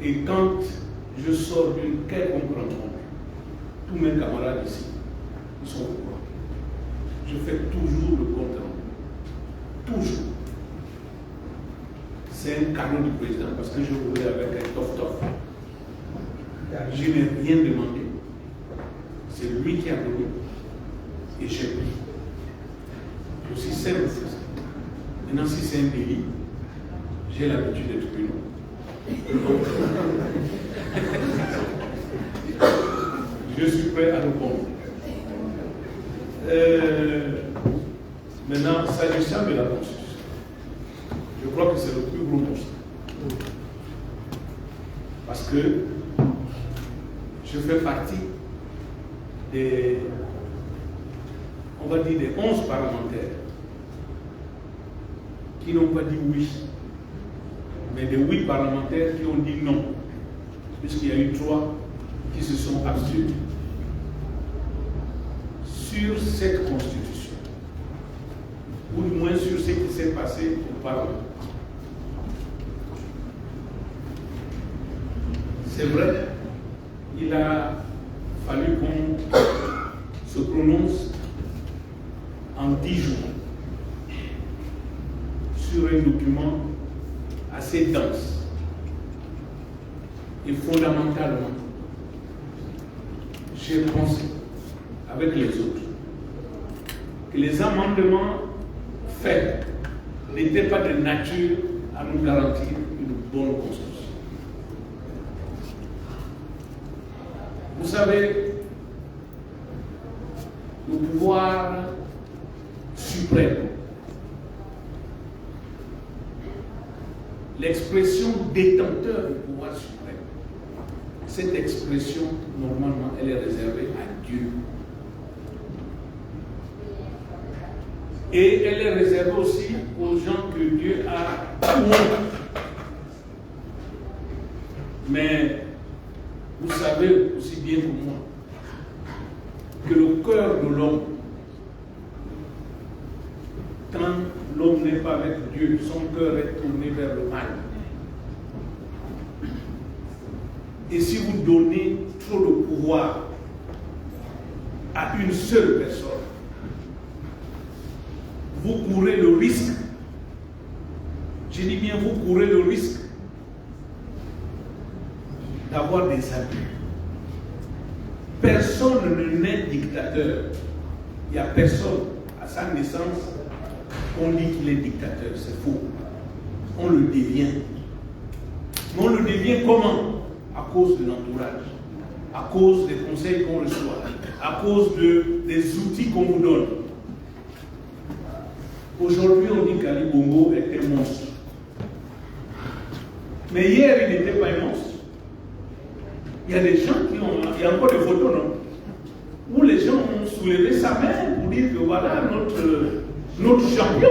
Et quand je sors d'une quelconque rencontre, tous mes camarades ici, ils sont au courant. Je fais toujours le compte rendu. Toujours. C'est un cadeau du président parce que je roulais avec un tof-tof. Je n'ai rien demandé. C'est lui qui a donné. Et j'ai pris. Je suis simple. Maintenant, si c'est un délit, j'ai l'habitude d'être plus long. Je suis prêt à répondre. Maintenant, s'agissant de la Constitution, je crois que c'est le plus gros monstre. Parce que je fais partie des, on va dire, des 11 parlementaires qui n'ont pas dit oui, mais des 8 parlementaires qui ont dit non, puisqu'il y a eu 3 qui se sont abstenus sur cette Constitution, ou du moins sur ce qui s'est passé au Parlement. C'est vrai, il a fallu qu'on se prononce en 10 jours sur un document assez dense et fondamentalement, j'ai pensé avec les autres que les amendements faits n'étaient pas de nature à nous garantir une bonne Constitution. Vous savez, le pouvoir suprême, l'expression détenteur du pouvoir suprême, cette expression, normalement, elle est réservée à Dieu. Et elle est réservée aussi aux gens que Dieu a loués. Mais vous savez aussi bien que moi que le cœur de l'homme, quand l'homme n'est pas avec Dieu, son cœur est tourné vers le mal. Et si vous donnez trop de pouvoir à une seule personne, vous courez le risque, je dis bien vous courez le risque d'avoir des abus. Personne ne naît dictateur. Il n'y a personne à sa naissance on dit qu'il est dictateur. C'est faux. On le devient. Mais on le devient comment? À cause de l'entourage, à cause des conseils qu'on reçoit, à cause des outils qu'on vous donne. Aujourd'hui, on dit qu'Ali Bongo est un monstre. Mais hier, il n'était pas un monstre. Il y a des gens qui ont... Il y a encore des photos, non? Où les gens ont soulever sa main pour dire que voilà notre champion.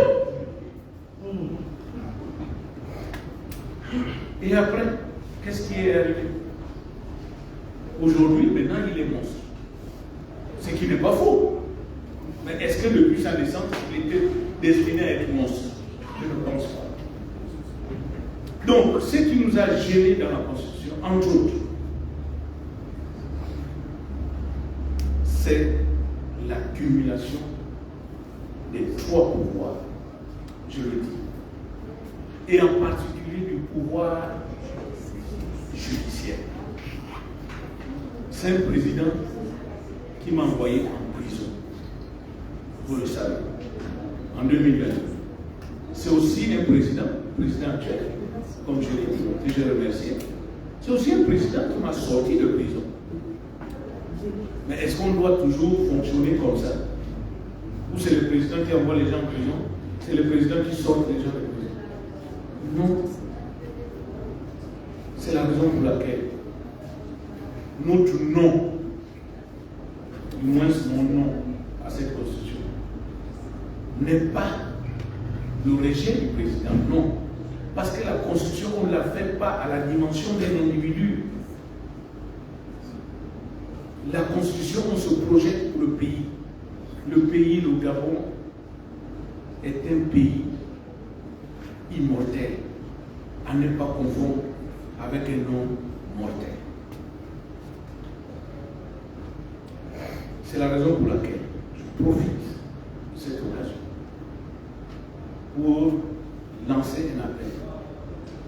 Et après, qu'est-ce qui est arrivé? Aujourd'hui, maintenant, il est monstre. Ce qui n'est pas faux. Mais est-ce que depuis sa naissance, il était destiné à être monstre? Je ne pense pas. Donc, ce qui nous a gênés dans la Constitution, entre autres, c'est l'accumulation des trois pouvoirs, je le dis, et en particulier du pouvoir judiciaire. C'est un président qui m'a envoyé en prison, vous le savez, en 2020. C'est aussi un président actuel, comme je l'ai dit, que je remercie. C'est aussi un président qui m'a sorti de prison. Mais est-ce qu'on doit toujours fonctionner comme ça? Ou c'est le président qui envoie les gens en prison? C'est le président qui sort les gens de prison? Non. C'est la raison pour laquelle notre nom, du moins mon nom à cette constitution, n'est pas le rejet du président, non. Parce que la constitution, on ne la fait pas à la dimension d'un individu. La constitution, on se projette pour le pays. Le pays, le Gabon, est un pays immortel, à ne pas confondre avec un nom mortel. C'est la raison pour laquelle je profite de cette occasion pour lancer un appel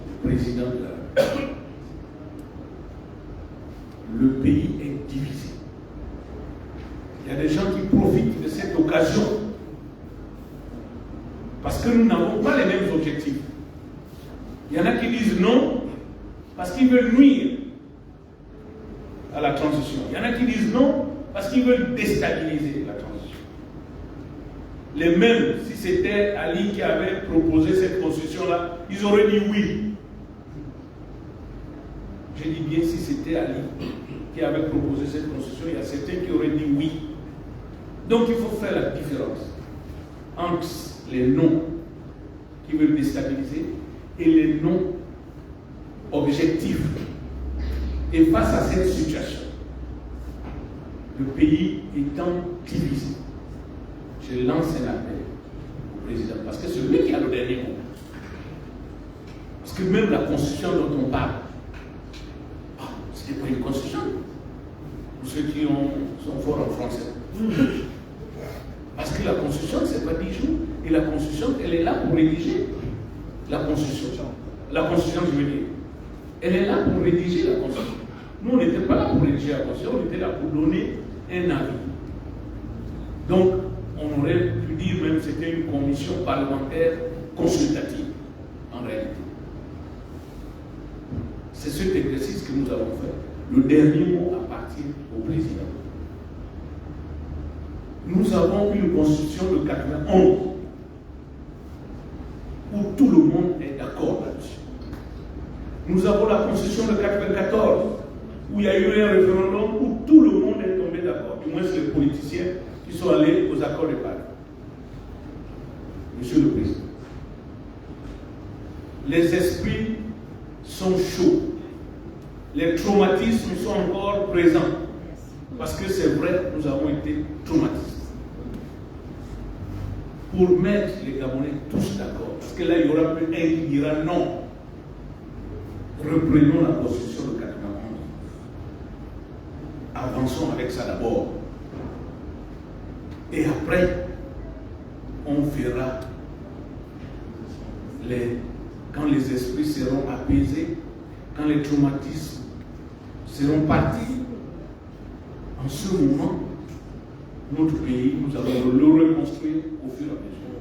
au président de la République. Le pays est divisé. Il y a des gens qui profitent de cette occasion parce que nous n'avons pas les mêmes objectifs. Il y en a qui disent non parce qu'ils veulent nuire à la transition. Il y en a qui disent non parce qu'ils veulent déstabiliser la transition. Les mêmes, si c'était Ali qui avait proposé cette constitution-là, ils auraient dit oui. Je dis bien si c'était Ali qui avait proposé cette constitution, il y a certains qui auraient dit oui. Donc il faut faire la différence entre les noms qui veulent déstabiliser et les noms objectifs. Et face à cette situation, le pays étant divisé, je lance un appel au président, parce que c'est lui qui a le dernier mot. Parce que même la constitution dont on parle, ce n'est pas une constitution. Pour ceux qui sont forts en français. Parce que la constitution, ce n'est pas 10 jours. Et la constitution, elle est là pour rédiger la constitution. La constitution, je veux dire. Elle est là pour rédiger la constitution. Nous, on n'était pas là pour rédiger la constitution, on était là pour donner un avis. Donc, on aurait pu dire même que c'était une commission parlementaire consultative, en réalité. C'est cet exercice que nous avons fait. Le dernier mot appartient au président. Nous avons une constitution de 91 où tout le monde est d'accord là-dessus. Nous avons la constitution de 94 où il y a eu un référendum où tout le monde est tombé d'accord. Du moins, c'est les politiciens qui sont allés aux accords de Paris. Monsieur le Président, les esprits sont chauds. Les traumatismes sont encore présents. Parce que c'est vrai, nous avons été traumatisés. Pour mettre les Gabonais tous d'accord. Parce que là, il y aura plus un qui dira non. Reprenons la constitution de 91. Avançons avec ça d'abord. Et après, on verra quand les esprits seront apaisés, quand les traumatismes seront partis. En ce moment, notre pays, nous allons le reconstruire au fur et à mesure.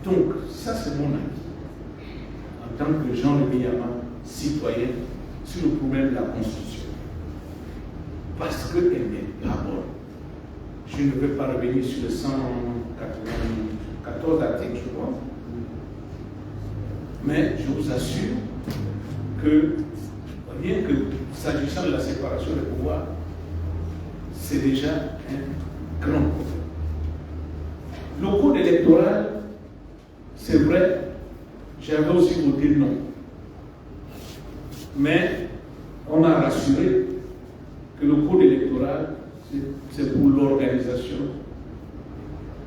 Donc, ça c'est mon avis. En tant que Jean Lemiyama, citoyen, sur le problème de la Constitution. Parce qu'elle n'est pas bonne. Je ne vais pas revenir sur le 194 articles, je crois. Mais je vous assure que, rien que s'agissant de la séparation des pouvoirs, c'est déjà un grand problème. Le code électoral, c'est vrai, j'avais aussi voté non. Mais on a rassuré que le code électoral, c'est pour l'organisation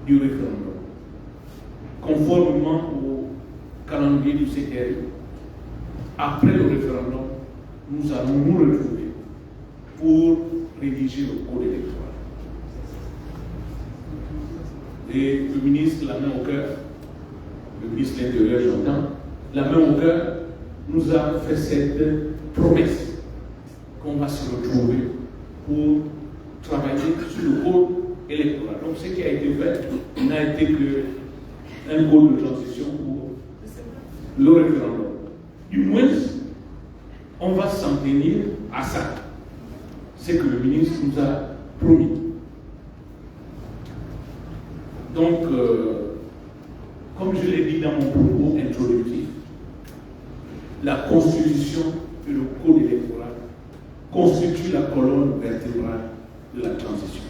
du référendum. Conformément au calendrier du CRI, après le référendum, nous allons nous retrouver pour rédiger le code électoral. Et le ministre, la main au cœur, le ministre de l'Intérieur, j'entends, la main au cœur, nous a fait cette promesse qu'on va se retrouver pour travailler sur le code électoral. Donc ce qui a été fait n'a été qu'un code de transition pour le référendum. Du moins, on va s'en tenir à ça. C'est que le ministre nous a promis. Donc, comme je l'ai dit dans mon propos introductif, la Constitution et le Code électoral constituent la colonne vertébrale de la transition.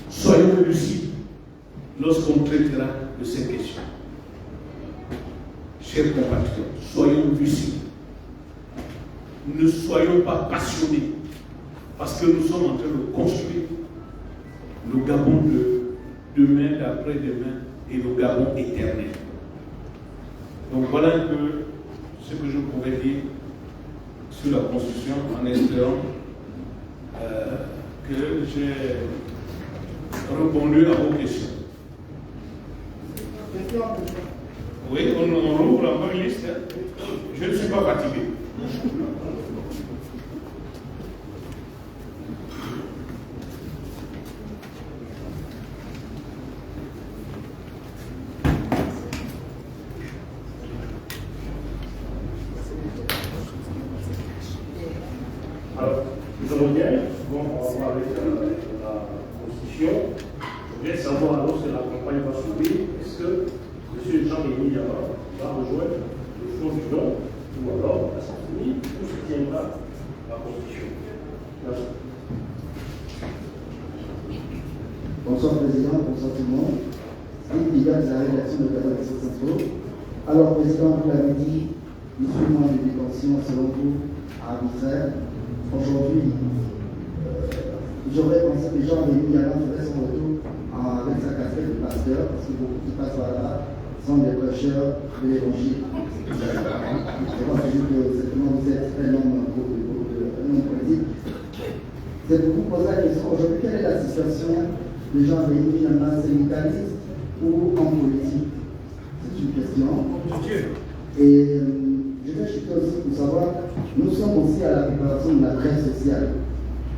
Soyons lucides lorsqu'on traitera de ces questions. Chers compatriotes, soyons lucides. Ne soyons pas passionnés parce que nous sommes en train de construire le Gabon de demain, d'après-demain et le Gabon éternel. Donc voilà un peu ce que je pourrais dire sur la Constitution en espérant que j'ai répondu à vos questions. Oui, on ouvre la bonne liste. Je ne suis pas fatigué. Alors, nous allons bien, bon, on va voir avec la Constitution. Je voudrais savoir alors si la campagne va s'ouvrir, est-ce que M. Jean-Rémy Yama va rejoindre le Front du Don ou alors la Symphonie ou soutiendra la Constitution. Merci. Bonsoir Président, bonsoir tout le monde. Philippe Bigat de la rédaction de Catalogue Info. Alors Président, vous l'avez dit, 18 mois de détention selon vous arbitraire. Aujourd'hui, j'aurais pensé que Jean-Rémy Yama ferait son retour avec sa casquette de pasteur, parce que beaucoup qui passent par là sont des prêcheurs de l'évangile. Je pense que certainement vous êtes un homme politique. C'est pour vous poser la question aujourd'hui, quelle est la situation de Jean-Rémy Yama, syndicaliste ou en politique? C'est une question. Et je vais chuter aussi pour savoir, nous sommes aussi à la préparation de la grève sociale.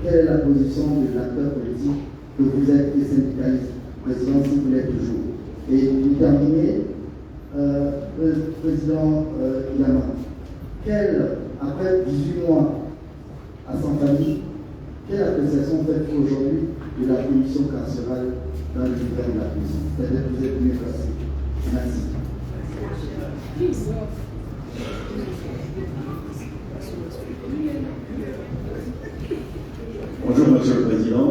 Quelle est la position de l'acteur politique que vous êtes et syndicaliste, président, si vous l'êtes toujours? Et pour terminer, président Yama, après 18 mois à Saint-Famille, quelle appréciation faites-vous aujourd'hui de la punition carcérale dans l'univers de la prison? C'est-à-dire que vous êtes mieux placé. Merci. Bonjour Monsieur le Président,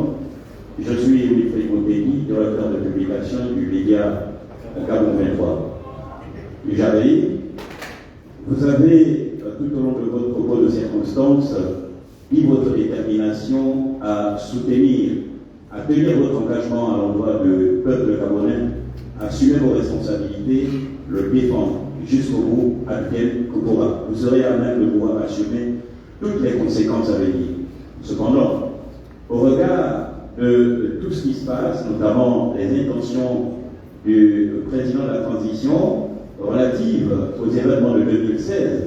je suis Wilfried Motegi, directeur de publication du média Gabon 23. J'avais, vous avez tout au long de votre propos de circonstances dit votre détermination à soutenir, à tenir votre engagement à l'endroit du peuple gabonais, à assumer vos responsabilités, le défendre jusqu'au bout, advienne que pourra. Vous serez à même de pouvoir assumer toutes les conséquences à venir. Cependant, au regard de tout ce qui se passe, notamment les intentions du président de la transition relatives aux événements de 2016,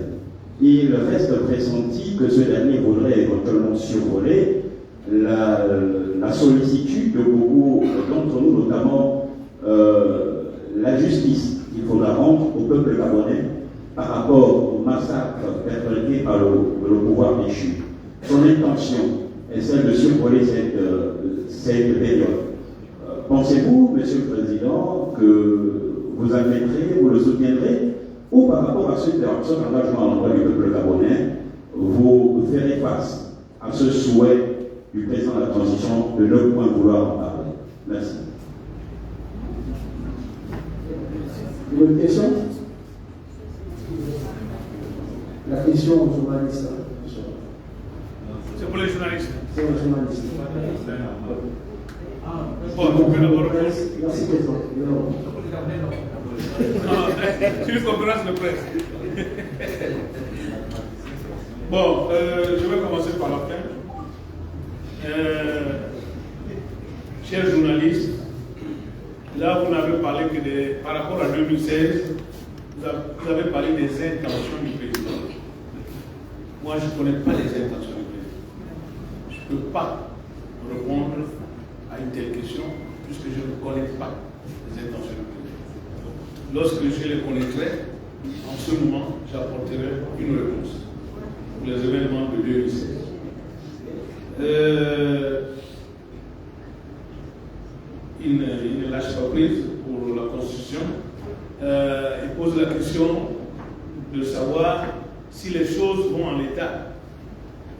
il reste pressenti que ce dernier voudrait éventuellement survoler la sollicitude de beaucoup d'entre nous, notamment la justice qu'il faudra rendre au peuple gabonais par rapport au massacre perpétré par le pouvoir déchu. Son intention est celle de survoler cette période. Pensez-vous, Monsieur le Président, que vous admettrez, vous le soutiendrez, ou par rapport à cet engagement à l'endroit du peuple gabonais, vous ferez face à ce souhait du président de la transition de ne point vouloir en parler. Merci. Une autre question? La question aux journalistes. C'est pour les journalistes. C'est aux journalistes. Bon, on peut d'abord. Merci, président. C'est une conférence de presse. Bon, je vais commencer par la fin. Chers journalistes, là vous n'avez parlé que par rapport à 2016, vous avez parlé des intentions du président. Moi, je ne connais pas les intentions du président. Je ne peux pas répondre à une telle question puisque je ne connais pas les intentions du président. Lorsque je les connaîtrai, en ce moment, j'apporterai une réponse pour les événements de 2016. Il ne lâche pas prise pour la Constitution. Il pose la question de savoir si les choses vont en l'état.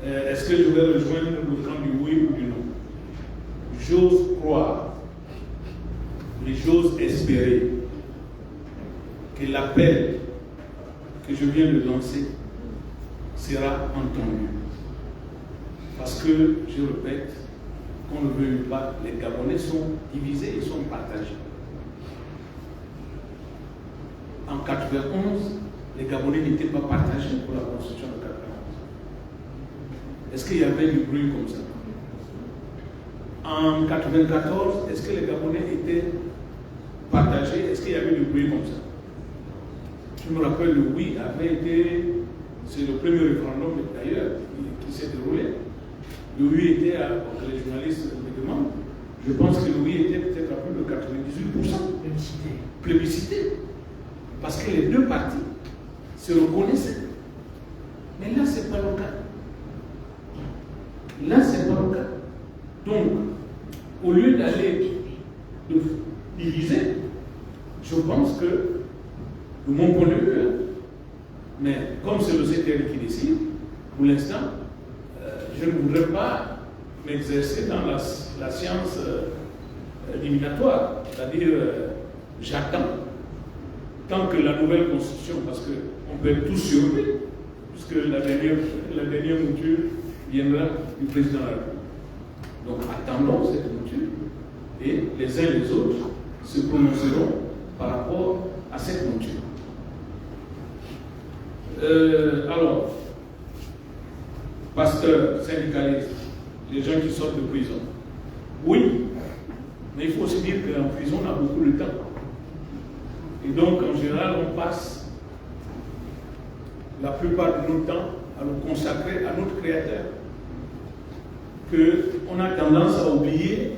Est-ce que je vais rejoindre le camp du oui ou du non? J'ose croire, mais j'ose espérer que l'appel que je viens de lancer sera entendu. Parce que, je répète, qu'on ne veuille pas, les Gabonais sont divisés et sont partagés. En 1991, les Gabonais n'étaient pas partagés pour la Constitution de 1991. Est-ce qu'il y avait du bruit comme ça? En 1994, est-ce que les Gabonais étaient partagés? Est-ce qu'il y avait du bruit comme ça? Je me rappelle, le oui avait été, c'est le premier référendum d'ailleurs qui s'est déroulé. Le oui était, quand les journalistes me demandent, je pense que le oui était peut-être à plus de 98%. Plébiscité. Parce que les deux partis se reconnaissaient. Mais là, ce n'est pas le cas. Là, ce n'est pas le cas. Donc, au lieu d'aller diviser, je pense que, de mon point de vue, mais comme c'est le CTR qui décide, pour l'instant, je ne voudrais pas m'exercer dans la science éliminatoire, c'est-à-dire j'attends tant que la nouvelle constitution, parce qu'on peut être tous surpris, puisque la dernière mouture viendra du président de la République. Donc attendons cette mouture et les uns et les autres se prononceront par rapport à cette mouture. Alors, pasteurs, syndicalistes, les gens qui sortent de prison, oui, mais il faut aussi dire qu'en prison, on a beaucoup de temps. Et donc, en général, on passe la plupart de notre temps à nous consacrer à notre Créateur, qu'on a tendance à oublier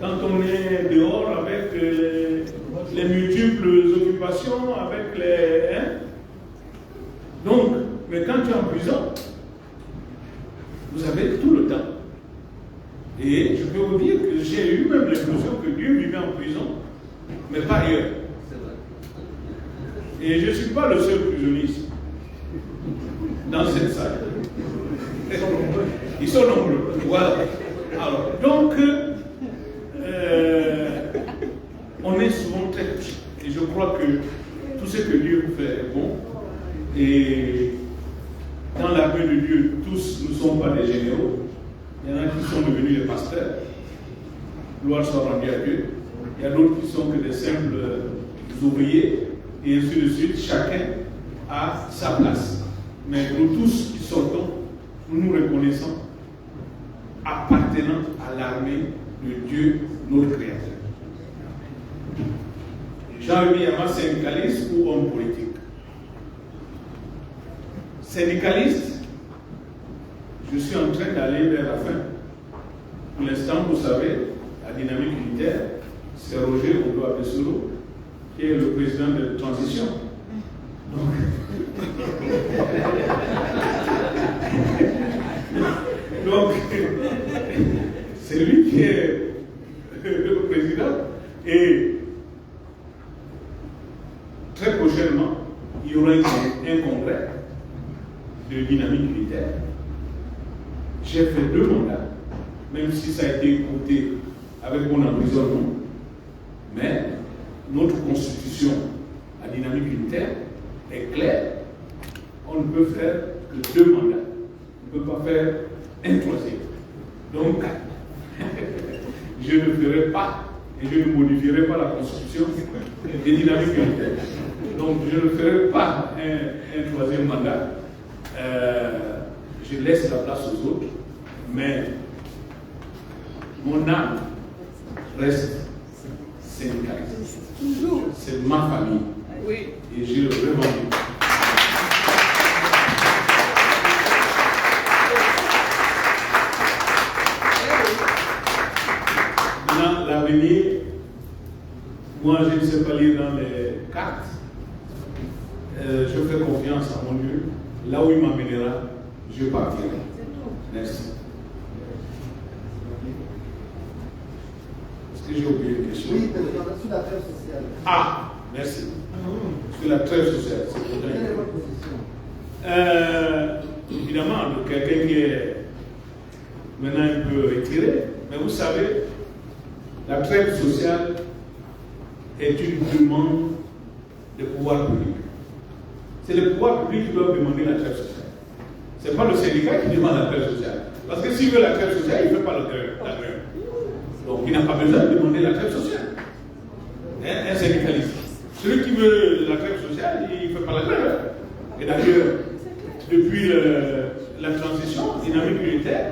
quand on est dehors avec les multiples occupations, avec les... Donc, mais quand tu es en prison, vous avez tout le temps. Et je peux vous dire que j'ai eu même l'impression que Dieu vivait en prison, mais pas ailleurs. Et je ne suis pas le seul prisonnier dans cette salle. Ils sont nombreux. Voilà. Alors, donc, on est souvent très touchés. Et je crois que tout ce que Dieu fait est bon. Et dans la main de Dieu, tous ne sont pas des généraux. Il y en a qui sont devenus des pasteurs. Gloire soit rendue à Dieu. Il y a d'autres qui sont que des simples ouvriers. Et ainsi de suite. Chacun a sa place. Mais nous tous qui sortons, nous nous reconnaissons appartenant à l'armée de Dieu, notre Créateur. Jean-Louis Yama, syndicaliste ou homme politique? Syndicaliste, je suis en train d'aller vers la fin. Pour l'instant, vous savez, la dynamique militaire, c'est Roger Odo Abesolo, qui est le président de transition. Donc, c'est lui qui est le président. Et très prochainement, il y aura un congrès de dynamique militaire. J'ai fait 2 mandats. même si ça a été écouté avec mon emprisonnement. Mais notre constitution à dynamique unitaire est claire. On ne peut faire que 2 mandats. On ne peut pas faire un troisième. Donc, je ne ferai pas et je ne modifierai pas la constitution des dynamiques unitaires. Donc, je ne ferai pas un troisième mandat. Je laisse la place aux autres, mais mon âme reste syndicaliste. Toujours. C'est ma famille. Oui. Et je le revendique. Maintenant, l'avenir, moi je ne sais pas lire dans les cartes. Je fais confiance à mon Dieu. Là où il m'amènera, je partirai. Merci. Est-ce que j'ai oublié une question? Oui, sur la trêve sociale. Ah, merci. Sur la trêve sociale, c'est Quelle est votre position? Évidemment, de quelqu'un qui est maintenant un peu retiré, mais vous savez, la trêve sociale est une demande des pouvoirs publics. C'est les pouvoirs publics qui doivent demander la trêve sociale. Ce n'est pas le syndicat qui demande la trêve sociale. Parce que s'il veut la trêve sociale, il ne fait pas la grève. Donc il n'a pas besoin de demander la trêve sociale. Un syndicaliste. Celui qui veut la trêve sociale, il ne fait pas la grève. Et d'ailleurs, depuis la transition dynamique unitaire,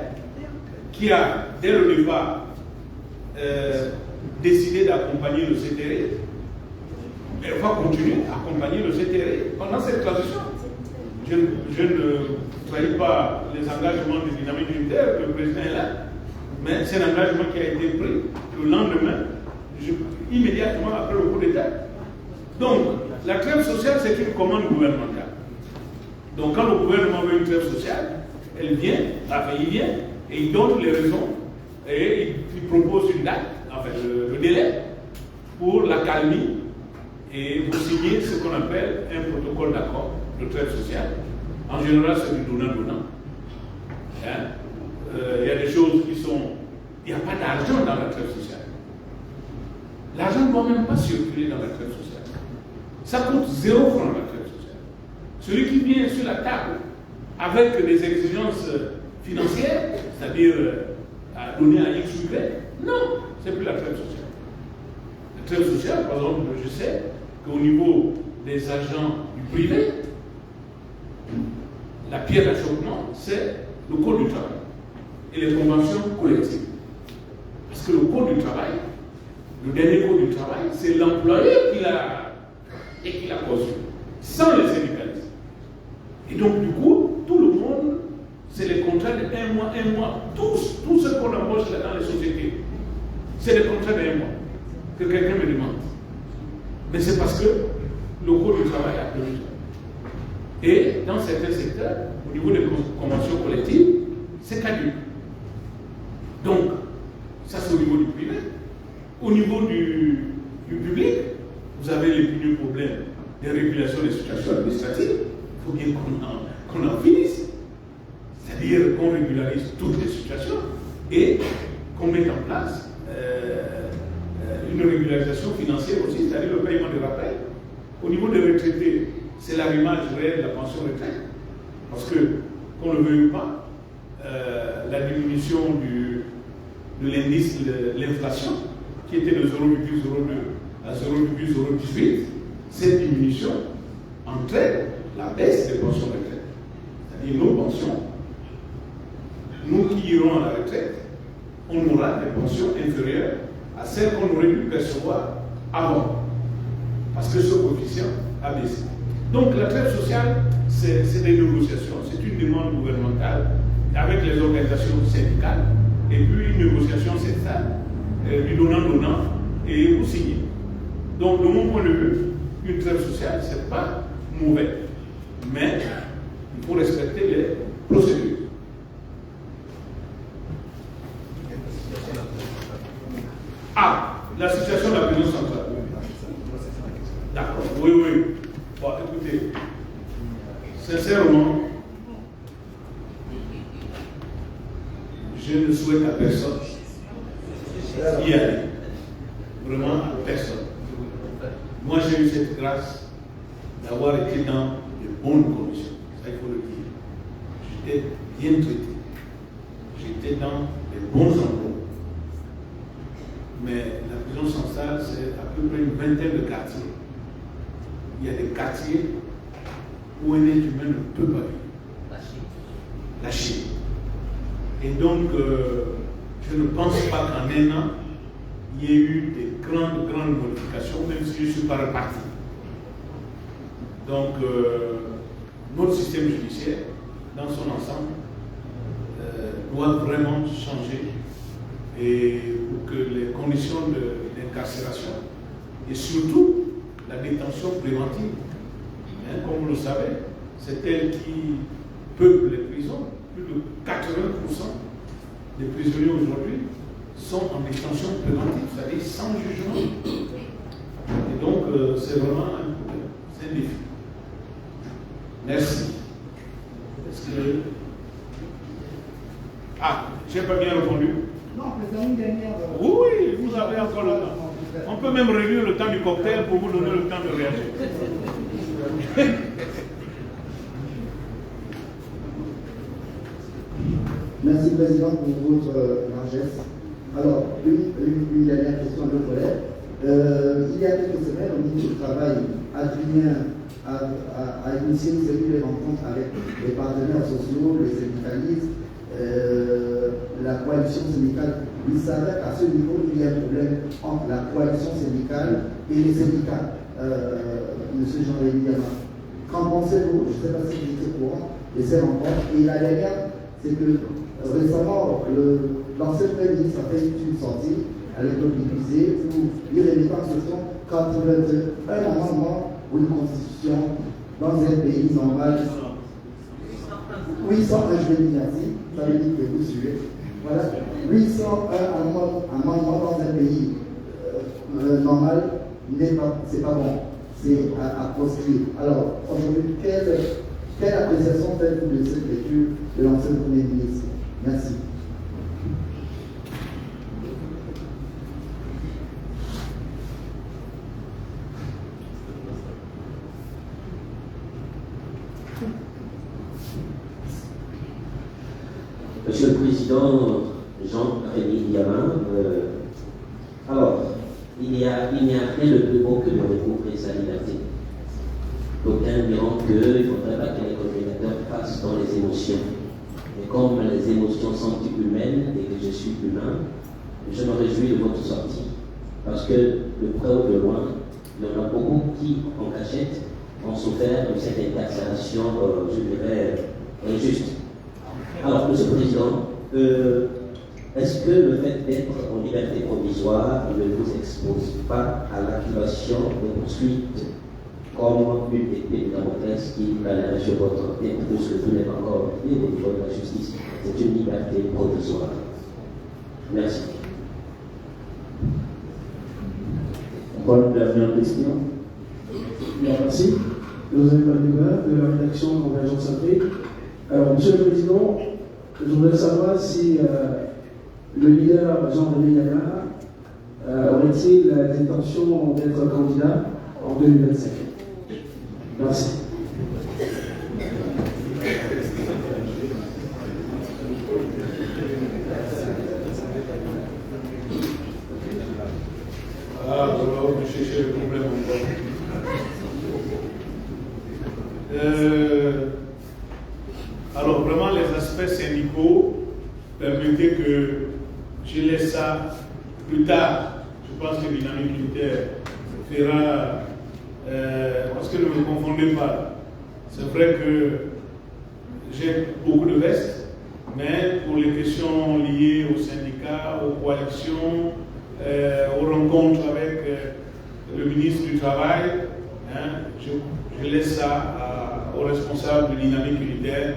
qui a, dès le départ, décidé d'accompagner le CTR, elle va continuer à accompagner le CTR pendant cette transition. Je ne trahis pas les engagements des dynamiques unitaires, le président est là, mais c'est un engagement qui a été pris le lendemain, immédiatement après le coup d'État. Donc, la trêve sociale, c'est une commande gouvernementale. Donc, quand le gouvernement veut une trêve sociale, il vient, et il donne les raisons, et il propose une date, enfin le délai, pour l'accalmie, et pour signer ce qu'on appelle un protocole d'accord de trêve sociale. En général, c'est du donnant-donnant. Il y a des choses qui sont... Il n'y a pas d'argent dans la trêve sociale. L'argent ne doit même pas circuler dans la trêve sociale. Ça coûte 0 francs la trêve sociale. Celui qui vient sur la table avec des exigences financières, c'est-à-dire à donner à X ou Y, non, c'est plus la trêve sociale. La trêve sociale, par exemple, je sais qu'au niveau des agents du privé, la pierre d'achoppement, c'est le code du travail et les conventions collectives. Parce que le code du travail, le dernier code du travail, c'est l'employeur qui l'a construit, sans les syndicalistes. Et donc, du coup, tout le monde, c'est les contrats de 1 mois, tout ce qu'on embauche dans les sociétés, c'est les contrats de 1 mois que quelqu'un me demande. Mais c'est parce que le code du travail a prévu ça. Et dans certains secteurs, au niveau des conventions collectives, c'est caduc. Donc, ça c'est au niveau du privé. Au niveau du public, vous avez les plus problèmes des régulations des situations administratives. Il faut bien qu'on en finisse. C'est-à-dire qu'on régularise toutes les situations et qu'on mette en place une régularisation financière aussi, c'est-à-dire le paiement des rappels. Au niveau des retraités, c'est l'arrimage réel de la pension retraite. Parce que, qu'on ne le veuille pas, la diminution de l'indice de l'inflation, qui était de 0,02 à 0,018, cette diminution entraîne la baisse des pensions retraite. C'est-à-dire nos pensions, nous qui irons à la retraite, on aura des pensions inférieures à celles qu'on aurait dû percevoir avant. Parce que ce coefficient a baissé. Donc la trêve sociale, c'est des négociations, c'est une demande gouvernementale avec les organisations syndicales, et puis une négociation syndicale, du donnant-donnant, et vous signez. Donc de mon point de vue, une trêve sociale, ce n'est pas mauvais, mais il faut respecter les procédures. Ah, la situation de la prison centrale. D'accord, oui. Bon, écoutez, sincèrement, je ne souhaite souhaite à personne d'y aller. Vraiment à personne. Moi, j'ai eu cette grâce d'avoir été dans de bonnes conditions. Ça, il faut le dire. J'étais bien traité. J'étais dans de bons endroits. Mais la prison centrale, c'est à peu près une vingtaine de quartiers. Il y a des quartiers où un être humain ne peut pas vivre. Lâché. Et donc, je ne pense pas qu'en un an, il y ait eu des grandes modifications, même si je ne suis pas reparti. Donc, notre système judiciaire, dans son ensemble, doit vraiment changer. Et pour que les conditions d'incarcération et surtout la détention préventive, comme vous le savez, c'est elle qui peuple les prisons. Plus de 80% des prisonniers aujourd'hui sont en détention préventive, c'est-à-dire sans jugement. Et donc, c'est vraiment un problème, c'est un défi. Merci. Est-ce que... Ah, je n'ai pas bien répondu. Non, président, une dernière. Oui, vous avez encore le temps. On peut même réduire le temps du cocktail pour vous donner le temps de réagir. Merci, Président, pour votre largesse. Alors, une dernière question à nos collègues. Il y a quelques semaines, au ministre du Travail, Adrien a initié une série de rencontres avec les partenaires sociaux, les syndicalistes, la coalition syndicale. Il s'avère qu'à ce niveau, il y a un problème entre la coalition syndicale et les syndicats. Monsieur Jean-Rémy Diama, qu'en pensez-vous? Je ne sais pas si vous êtes au courant de ces rencontres. Et la dernière, c'est que récemment, l'ancien Premier ministre a fait une sortie à l'école du musée où il révèle que ce sont 81 amendements pour une constitution dans un pays normal. 801, je vais dire merci, ça veut dire que vous suivez. Voilà, 801 amendements dans un pays normal, c'est pas bon, c'est à proscrire. Alors, aujourd'hui, quelle appréciation faites-vous de cette lecture de l'ancien Premier ministre? Merci. Monsieur le Président Jean-Rémy Diama, alors, il n'y a rien de plus beau que de recouvrer sa liberté. D'aucuns diront qu'il ne faudrait pas que les communicateurs fassent dans les émotions. Mais comme les émotions sont humaines et que je suis humain, je me réjouis de votre sortie. Parce que de près ou de loin, il y en a beaucoup qui, en cachette, ont souffert de cette incarcération, je dirais, injuste. Alors, Monsieur le Président, est-ce que le fait d'être en liberté provisoire ne vous expose pas à l'activation de poursuites comme une épée de Damoclès qui planera sur votre tête, puisque tout n'est pas encore fait au niveau de la justice? C'est une liberté provisoire. Merci. Bonne dernière question. Bien, merci. Nous avons un débat de la rédaction de Convergence Afrique. Alors, Monsieur le Président, je voudrais savoir si le leader Jean-Rémy Diama aurait-il l'intention d'être candidat en 2025. Merci. Ah, on va chercher le problème encore. Alors, vraiment, les aspects syndicaux, permettez que je laisse ça plus tard. Je pense que Dynamique Unitaire fera. Parce que ne me confondez pas. C'est vrai que j'ai beaucoup de vestes, mais pour les questions liées aux syndicats, aux coalitions, aux rencontres avec le ministre du Travail, je laisse ça aux responsables de Dynamique Unitaire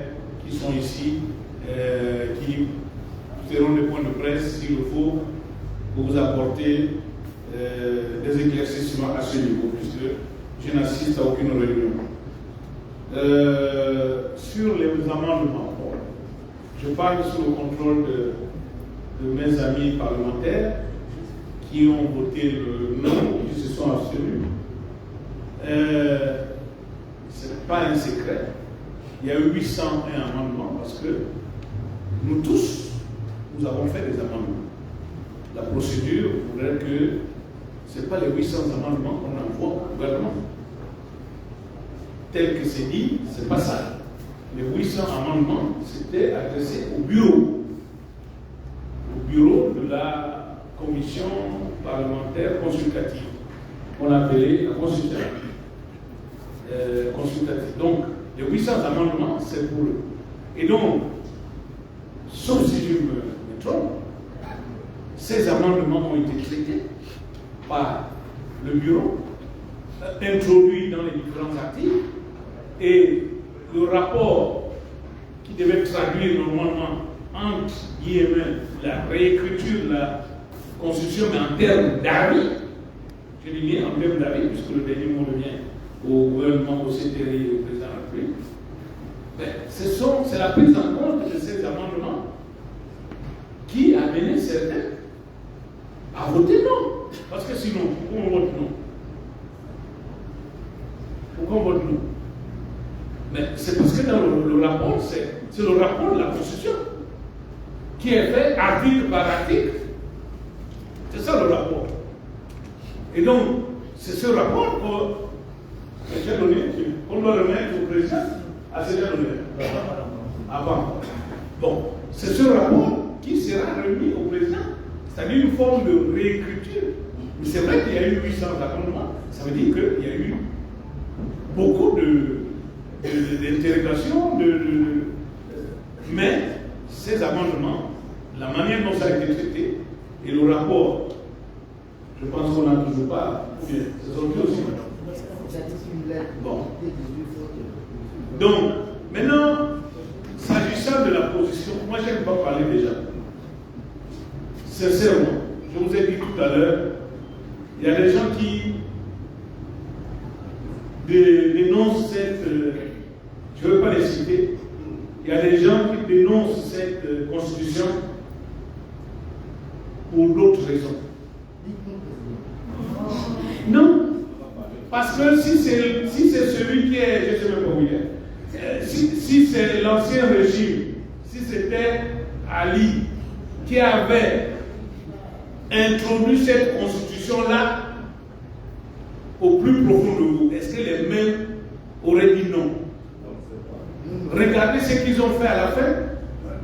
qui sont ici, qui feront des points de presse s'il le faut pour vous apporter des éclaircissements à ce niveau, puisque je n'assiste à aucune réunion. Sur les amendements, je parle sous le contrôle de mes amis parlementaires qui ont voté le non ou qui se sont abstenus. Ce n'est pas un secret. Il y a eu 801 amendements parce que nous tous, nous avons fait des amendements. La procédure voudrait que ce n'est pas les 800 amendements qu'on envoie au gouvernement. Tel que c'est dit, ce n'est pas ça. Les 800 amendements, c'était adressé au bureau de la commission parlementaire consultative, qu'on appelait la consultative. Donc, les 800 amendements, c'est pour eux. Et donc, sauf si je me trompe, ces amendements ont été traités par le bureau, introduits dans les différents articles, et le rapport qui devait traduire normalement entre guillemets la réécriture de la Constitution, mais en termes d'avis, je dis bien en termes d'avis, puisque le dernier mot revient au gouvernement, au CTRI et au président de la République, c'est la prise en compte de ces amendements qui a mené certains à voter non. Parce que sinon, pourquoi on vote non? Pourquoi on vote non? Mais c'est parce que dans le rapport, c'est le rapport de la Constitution qui est fait article par article. C'est ça le rapport. Et donc, c'est ce rapport qu'on doit remettre au président à ses données. Avant. Bon, c'est ce rapport qui sera remis au président. C'est-à-dire une forme de réécriture. Mais c'est vrai qu'il y a eu 800 amendements. Ça veut dire qu'il y a eu beaucoup d'interrogations, mais ces amendements, la manière dont ça a été traité, et le rapport, je pense qu'on n'a toujours pas, ou bien, c'est sorti aussi. Bon. Donc, maintenant, s'agissant de la position, moi je n'aime pas parler déjà. Sincèrement, je vous ai dit tout à l'heure, il y a des gens qui dénoncent cette, je ne veux pas les citer, il y a des gens qui dénoncent cette constitution pour d'autres raisons. Non, parce que si c'est celui qui est, je ne sais même pas où il est, si c'est l'ancien régime, si c'était Ali qui avait introduit cette constitution-là au plus profond de vous, est-ce que les mêmes auraient dit non? Regardez ce qu'ils ont fait à la fin,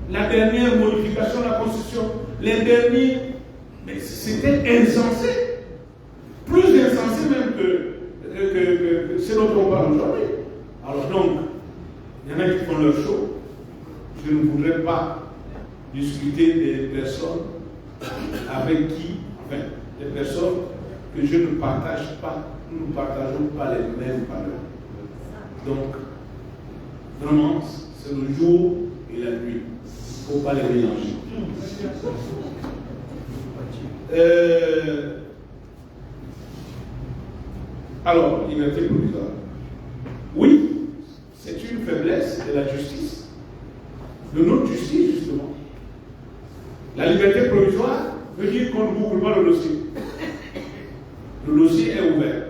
la dernière modification de la constitution, les derniers, mais c'était insensé, plus insensé même que ce dont on parle aujourd'hui. Alors donc, il y en a qui font leur show. Je ne voudrais pas discuter des personnes avec qui, enfin, des personnes que je ne partage pas, nous ne partageons pas les mêmes valeurs. Donc, vraiment, c'est le jour et la nuit. Il ne faut pas les mélanger. Alors, liberté provisoire. Oui, c'est une faiblesse de la justice, de notre justice, justement. La liberté provisoire veut dire qu'on ne boucle pas le dossier. Le dossier est ouvert.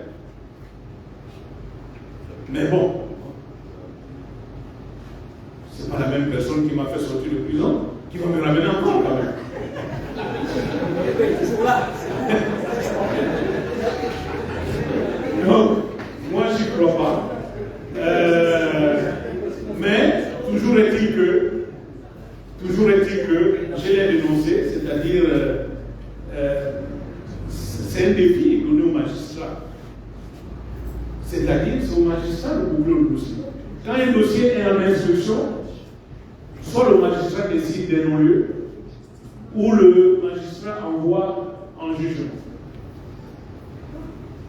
Mais bon, c'est pas la même personne qui m'a fait sortir de prison qui va me ramener encore quand même. Donc, moi j'y crois pas. Mais toujours est-il que je l'ai dénoncé, c'est-à-dire c'est un défi donné aux magistrats. C'est-à-dire c'est au magistrat de couvrir le dossier. Quand un dossier est en instruction, soit le magistrat décide d'un non-lieu, ou le magistrat envoie en jugement.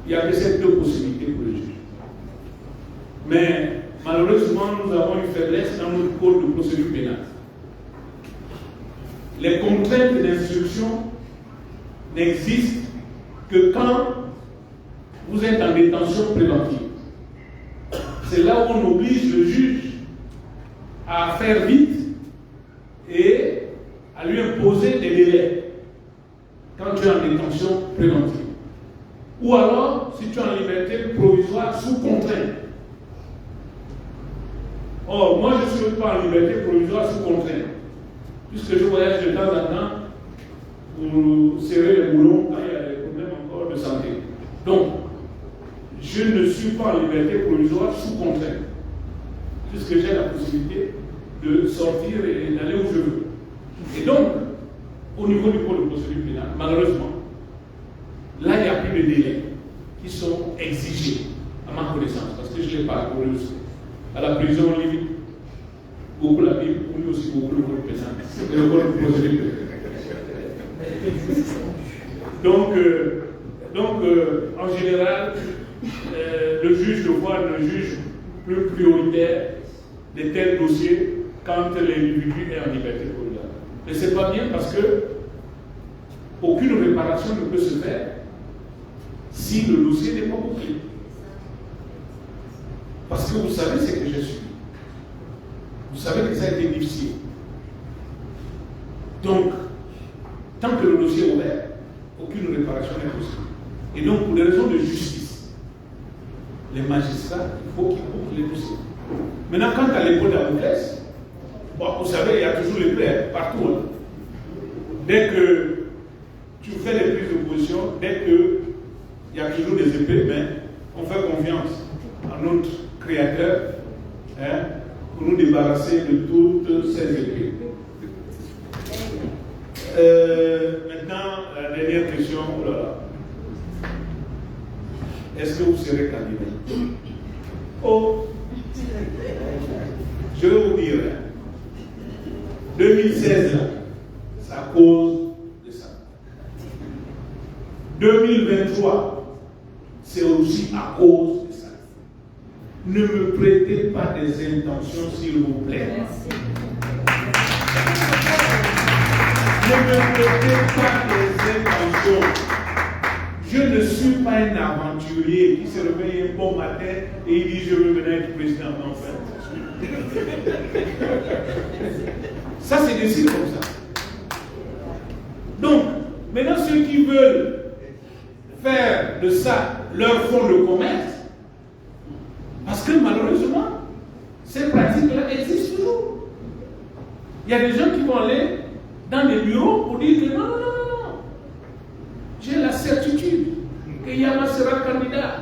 Il y a que ces deux possibilités pour le juge. Mais malheureusement, nous avons une faiblesse dans notre code de procédure pénale. Les contraintes d'instruction n'existent que quand vous êtes en détention préventive. C'est là où on oblige le juge à faire vite et à lui imposer des délais. Ou alors, si tu es en liberté provisoire sous contrainte. Or, moi, je ne suis pas en liberté provisoire sous contrainte. Puisque je voyage de temps en temps pour serrer les boulons quand il y a des problèmes encore de santé. Donc, je ne suis pas en liberté provisoire sous contrainte. Puisque j'ai la possibilité de sortir et d'aller où je veux. Et donc, au niveau du code de procédure pénale, malheureusement, là, il n'y a plus de délais qui sont exigés, à ma connaissance, parce que je ne l'ai pas parcouru aussi. À la prison, on limite beaucoup la Bible, on lit aussi beaucoup le code pénal. Et le code de procédure pénale. Donc, en général, le juge de foi ne juge plus prioritaire de tels dossiers quand l'individu est en liberté provisoire. Mais ce n'est pas bien parce que aucune réparation ne peut se faire si le dossier n'est pas bouclé. Parce que vous savez ce que j'ai subi. Vous savez que ça a été difficile. Donc, tant que le dossier est ouvert, aucune réparation n'est possible. Et donc, pour des raisons de justice, les magistrats, il faut qu'ils bouclent les dossiers. Maintenant, quant à l'épaule d'Amoclès, bon, vous savez, il y a toujours les plaies partout. Hein. Dès que tu fais les prises de position, dès qu'il y a toujours des épées, mais on fait confiance à notre Créateur pour nous débarrasser de toutes ces épées. Maintenant, la dernière question. Oh là là. Est-ce que vous serez candidat? Oh, je vais vous dire, 2016, c'est à cause de ça. 2023, c'est aussi à cause de ça. Ne me prêtez pas des intentions, s'il vous plaît. Ne me prêtez pas des intentions. Je ne suis pas un aventurier qui se réveille un bon matin et il dit je veux venir être président enfin. Ça c'est décidé comme ça. Donc, maintenant ceux qui veulent faire de ça leur fonds de commerce, parce que malheureusement, ces pratiques-là existent toujours. Il y a des gens qui vont aller dans des bureaux pour dire que non, j'ai la certitude que Yama sera candidat.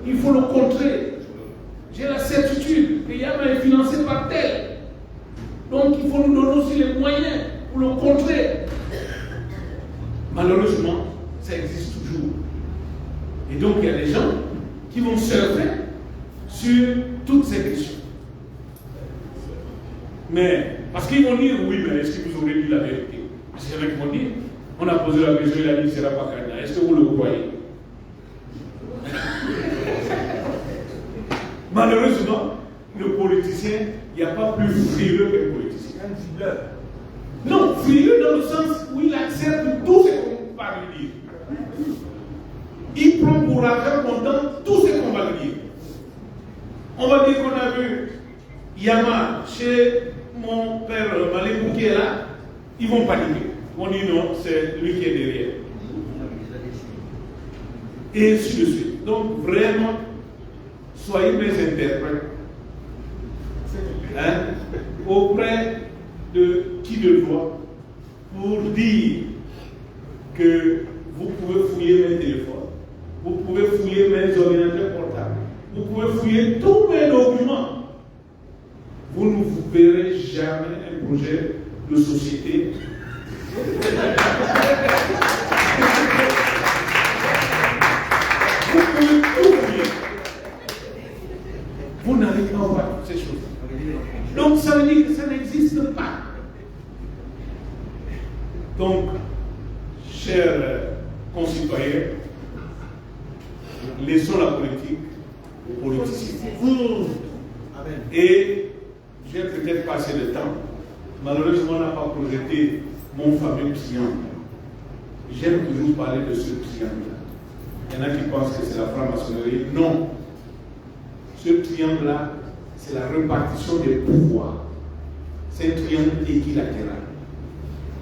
Il faut le contrer. J'ai la certitude que Yama est financé par tel. Donc il faut nous donner aussi les moyens pour le contrer. Malheureusement, ça existe toujours. Et donc il y a des gens qui vont surfer sur toutes ces questions. Mais, parce qu'ils vont dire, oui, mais est-ce que vous aurez dit la vérité? C'est vrai qu'ils vont dire. On a posé la question, il a dit qu'il ne sera pas candidat. Est-ce que vous le croyez? Malheureusement, le politicien, il n'y a pas plus frileux que le politicien. Non, frileux dans le sens où il accepte tout ce qu'on va lui dire. Il prend pour argent comptant tout ce qu'on va lui dire. On va dire qu'on a vu Yama chez mon père Malékou qui est là, ils vont paniquer. On dit non, c'est lui qui est derrière. Et ainsi de suite. Donc vraiment, soyez mes interprètes. Auprès de qui de droit pour dire que vous pouvez fouiller mes téléphones, vous pouvez fouiller mes ordinateurs portables, vous pouvez fouiller tous mes documents. Vous ne vous verrez jamais un projet de société. Vous pouvez tout fouiller. Vous n'allez pas voir toutes ces choses. Donc ça veut dire que ça n'existe pas. Donc, chers concitoyens, laissons la politique aux politiciens. Et j'ai peut-être pas assez de temps. Malheureusement, on n'a pas projeté mon fameux triangle. J'aime toujours parler de ce triangle-là. Il y en a qui pensent que c'est la franc-maçonnerie. Non. Ce triangle-là, c'est la répartition des pouvoirs. C'est un triangle équilatéral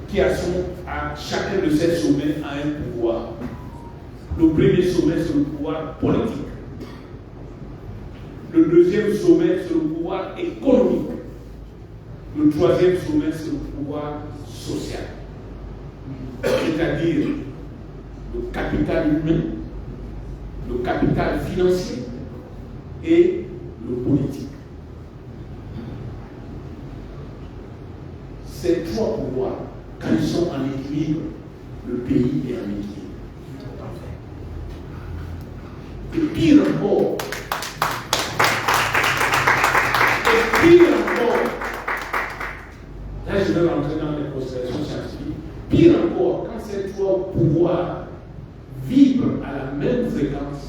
qui a chacun de ces sommets a un pouvoir. Le premier sommet, c'est le pouvoir politique. Le deuxième sommet, c'est le pouvoir économique. Le troisième sommet, c'est le pouvoir social. C'est-à-dire le capital humain, le capital financier et le politique. Ces trois pouvoirs, quand ils sont en équilibre, le pays est en équilibre. Et pire encore, là je vais rentrer dans les considérations scientifiques, pire encore, quand ces trois pouvoirs vibrent à la même fréquence,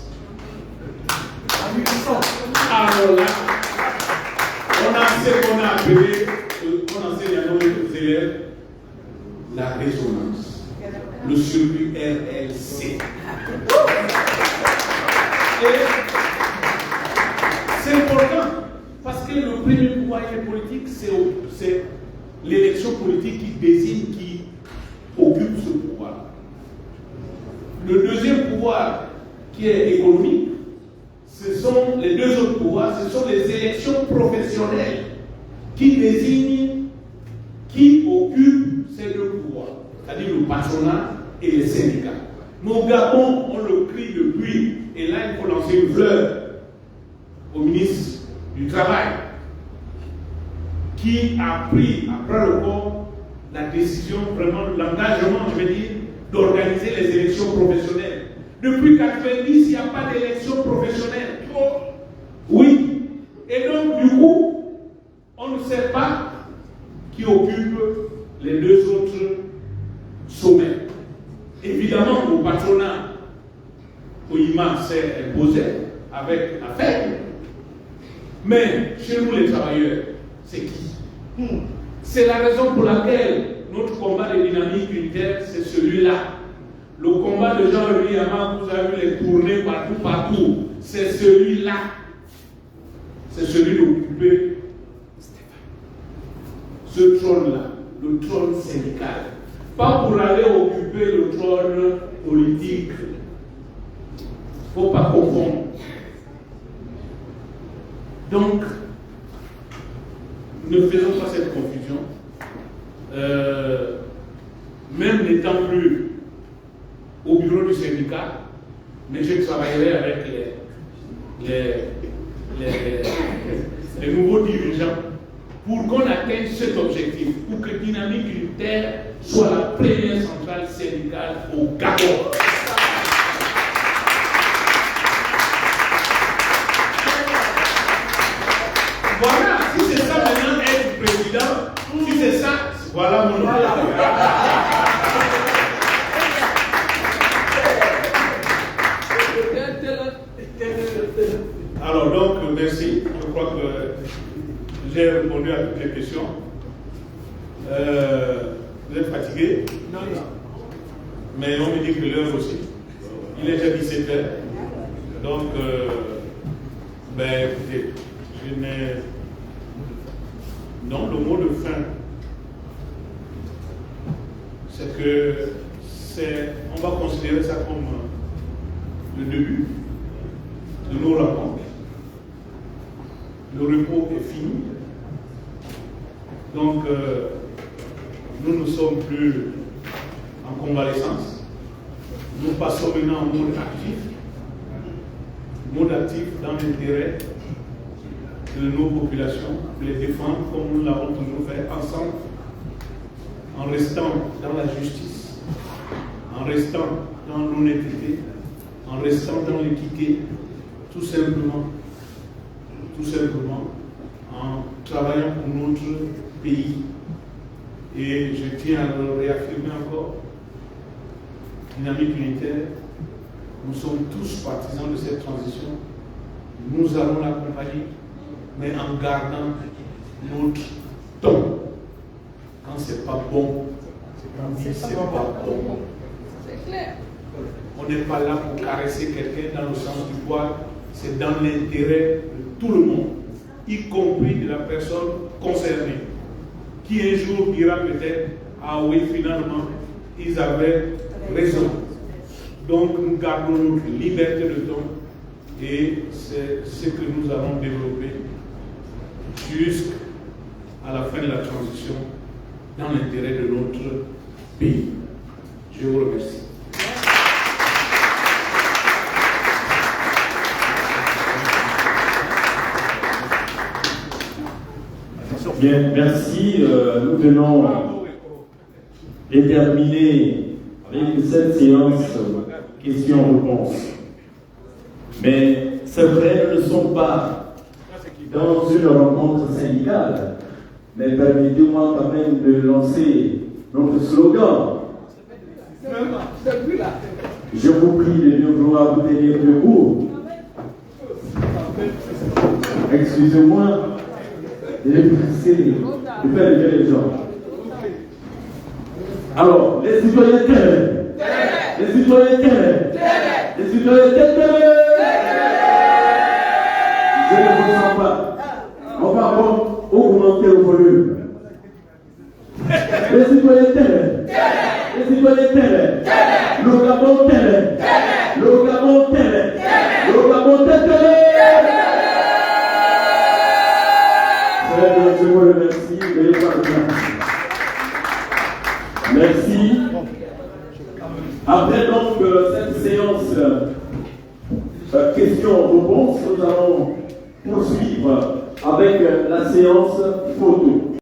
alors là, on a ce qu'on a appelé, on enseigne à nos élèves, la résonance, le circuit RLC. C'est important parce que le premier pouvoir politique, c'est l'élection politique qui désigne qui occupe ce pouvoir. Le deuxième pouvoir qui est économique, ce sont les deux autres pouvoirs, ce sont les élections professionnelles qui désignent qui occupe ces deux pouvoirs, c'est-à-dire le patronat et les syndicats. Mais au Gabon, on le crie depuis, et là il faut lancer une fleur au ministre du Travail, qui a pris, après le corps, la décision, vraiment l'engagement, je veux dire, d'organiser les élections professionnelles. Depuis 1990, il n'y a pas d'élection professionnelle. Oui. Et donc, du coup, on ne sait pas qui occupe les deux autres sommets. Évidemment, le patronat, Oima s'est imposé avec la fête. Mais chez nous, les travailleurs, c'est qui? C'est la raison pour laquelle notre combat de dynamique unitaire, c'est celui-là. Le combat de Jean-Louis Hamon, vous avez vu les tournées partout, c'est celui-là. C'est celui d'occuper ce trône-là, le trône syndical. Pas pour aller occuper le trône politique. Il ne faut pas confondre. Donc, ne faisons pas cette confusion. Même n'étant plus au bureau du syndicat, mais je travaillerai avec les nouveaux dirigeants pour qu'on atteigne cet objectif, pour que Dynamique Unitaire soit la première centrale syndicale au Gabon. Voilà, si c'est ça maintenant être président, si c'est ça, voilà mon objectif. Alors donc, merci. Je crois que j'ai répondu à toutes les questions. Vous êtes fatigué? Non. Mais on me dit que l'heure aussi. Il est déjà 17h. Donc, écoutez, je n'ai... Non, le mot de fin, c'est que on va considérer ça comme le début de nos rencontres. Le repos est fini. Donc, nous ne sommes plus en convalescence. Nous passons maintenant en mode actif. Mode actif dans l'intérêt de nos populations, de les défendre comme nous l'avons toujours fait ensemble, en restant dans la justice, en restant dans l'honnêteté, en restant dans l'équité, tout simplement, en travaillant pour notre pays. Et je tiens à le réaffirmer encore, Dynamique Unitaire, nous sommes tous partisans de cette transition. Nous allons l'accompagner, mais en gardant notre ton. Quand c'est pas bon, on dit c'est pas bon. C'est clair. On n'est pas là pour caresser quelqu'un dans le sens du poil, c'est dans l'intérêt de tout le monde, y compris de la personne concernée, qui un jour dira peut-être, ah oui, finalement, ils avaient raison. Donc nous gardons notre liberté de ton et c'est ce que nous allons développer jusqu'à la fin de la transition dans l'intérêt de notre pays. Je vous remercie. Bien, merci. Nous venons de terminer avec cette séance questions-réponses. Mais c'est vrai, nous ne sommes pas dans une rencontre syndicale. Mais permettez-moi quand même de lancer notre slogan. Je vous prie de bien vouloir vous tenir debout. Excusez-moi de faire lever les gens. Alors, les citoyens terrain. Les citoyens terrain. Les citoyens terrain. Je ne vous sens pas. On va augmenter le volume. Les citoyens terrain. Les citoyens terrain. Le Gabon terrain. Le Gabon terrain. Le Gabon terrain. Je vous remercie. Merci. Après donc cette séance questions-réponses, nous allons poursuivre avec la séance photo.